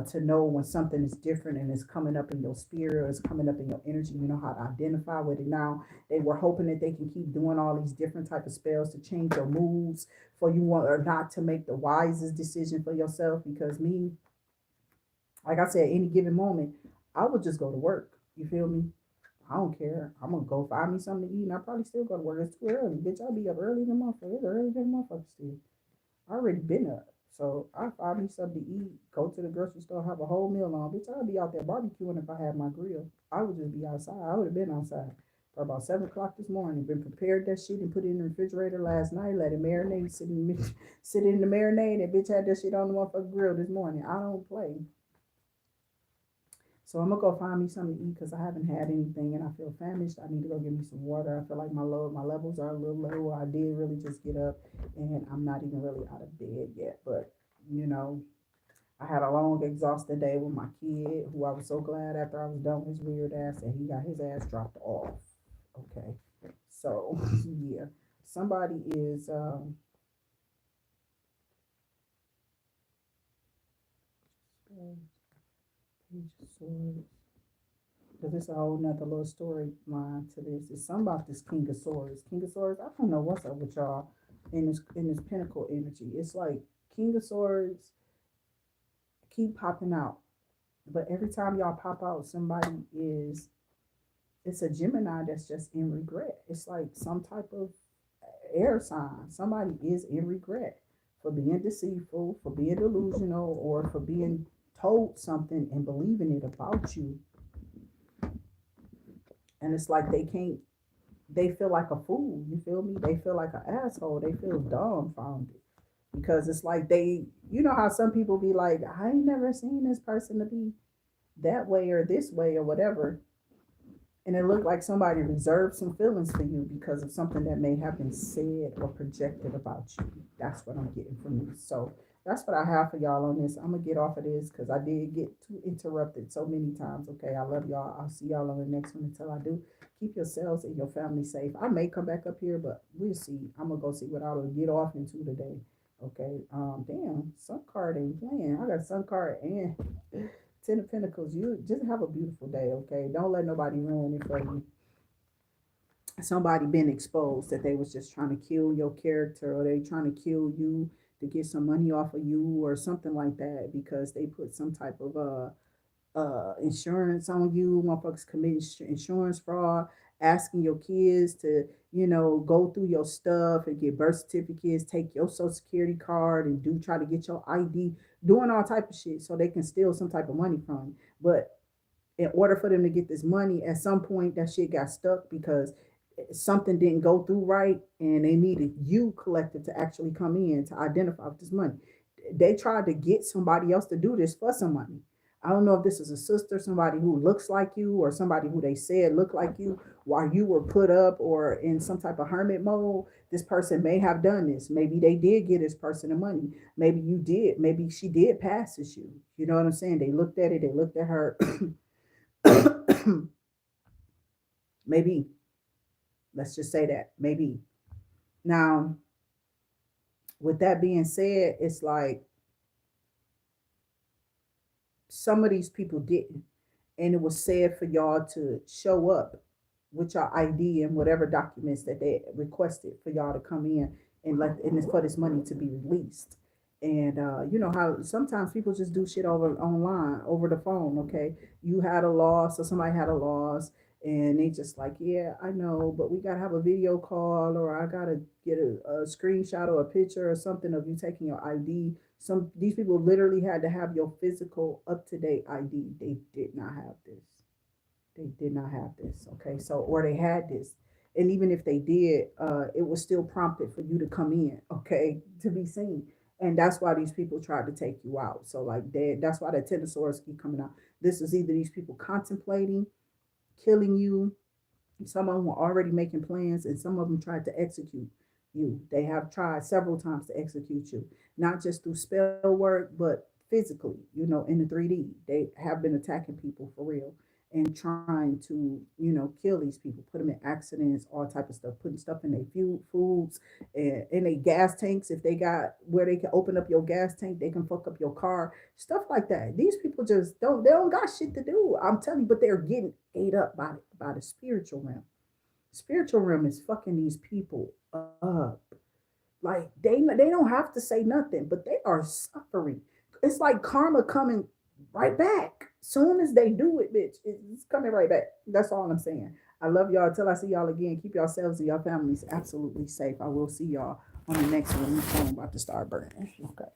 to know when something is different and it's coming up in your spirit or it's coming up in your energy. You know how to identify with it now. They were hoping that they can keep doing all these different type of spells to change your moods for you want or not to make the wisest decision for yourself. Because me, like I said, any given moment, I would just go to work. You feel me? I don't care. I'm gonna go find me something to eat, and I probably still go to work. It's too early, bitch. I'll be up early in the motherfucker. It's early than motherfucker still. I already been up, so I find me something to eat. Go to the grocery store, have a whole meal on, bitch. I'd be out there barbecuing if I had my grill. I would just be outside. I would have been outside for about 7 o'clock this morning. Been prepared that shit and put it in the refrigerator last night. Let it marinate, sit in the marinade. And bitch had that shit on the motherfucking grill this morning. I don't play. So I'm gonna go find me something to eat because I haven't had anything and I feel famished. I need to go get me some water. I feel like my levels are a little low. I did really just get up and I'm not even really out of bed yet, but You know, I had a long, exhausting day with my kid, who I was so glad after I was done with his weird ass that he got his ass dropped off. Okay. So, yeah. Somebody is, Page of Swords. Because it's a whole nother little storyline to this. It's something about this King of Swords. King of Swords, I don't know what's up with y'all in this pinnacle energy. It's like King of Swords keep popping out. But every time y'all pop out, somebody is it's a Gemini that's just in regret. It's like some type of air sign. Somebody is in regret for being deceitful, for being delusional, or for being told something and believing it about you. And it's like they can't, they feel like a fool. You feel me? They feel like an asshole. They feel dumbfounded because it's like you know how some people be like, I ain't never seen this person to be that way or this way or whatever. And it looked like somebody reserved some feelings for you because of something that may have been said or projected about you. That's what I'm getting from you. So that's what I have for y'all on this. I'm gonna get off of this because I did get too interrupted so many times. Okay, I love y'all. I'll see y'all on the next one. Until I do, keep yourselves and your family safe. I may come back up here, but we'll see. I'm gonna go see what I will get off into today. Okay. Damn, Sun card ain't playing. I got Sun card and Ten of Pentacles. You just have a beautiful day, okay? Don't let nobody ruin it for you. Somebody been exposed that they was just trying to kill your character, or they trying to kill you to get some money off of you or something like that because they put some type of insurance on you. Motherfuckers commit insurance fraud, asking your kids to, go through your stuff and get birth certificates, take your social security card and do try to get your ID, doing all type of shit so they can steal some type of money from you. But in order for them to get this money, at some point that shit got stuck because something didn't go through right and they needed you collective to actually come in to identify this money. They tried to get somebody else to do this for some money. I don't know if this is a sister, somebody who looks like you, or somebody who they said looked like you while you were put up or in some type of hermit mode. This person may have done this. Maybe they did get this person the money. Maybe you did. Maybe she did pass as you. You know what I'm saying? They looked at it. They looked at her. Maybe. Let's just say that. Maybe. Now, with that being said, it's like some of these people didn't. And it was said for y'all to show up with your ID and whatever documents that they requested for y'all to come in and for this money to be released. And you know how sometimes people just do shit over online, over the phone. Okay, you had a loss or somebody had a loss, and they just like, yeah, I know, but we gotta have a video call, or I gotta get a screenshot or a picture or something of you taking your ID. These people literally had to have your physical up to date ID. They did not have this. They did not have this. Okay, so or they had this, and even if they did, it was still prompted for you to come in. Okay, to be seen, and that's why these people tried to take you out. So like that's why the Ten of Swords keep coming out. This is either these people contemplating killing you. Some of them were already making plans, and some of them tried to execute you. They have tried several times to execute you, not just through spell work, but physically, in the 3D. They have been attacking people for real and trying to, kill these people, put them in accidents, all type of stuff, putting stuff in their foods and in their gas tanks. If they got where they can open up your gas tank, they can fuck up your car, stuff like that. These people just they don't got shit to do. I'm telling you, but they're getting ate up by the spiritual realm. Spiritual realm is fucking these people up. Like they don't have to say nothing, but they are suffering. It's like karma coming right back. Soon as they do it, bitch, it's coming right back. That's all I'm saying. I love y'all. Till I see y'all again. Keep yourselves and your families absolutely safe. I will see y'all on the next one. My phone about to start burning. Okay.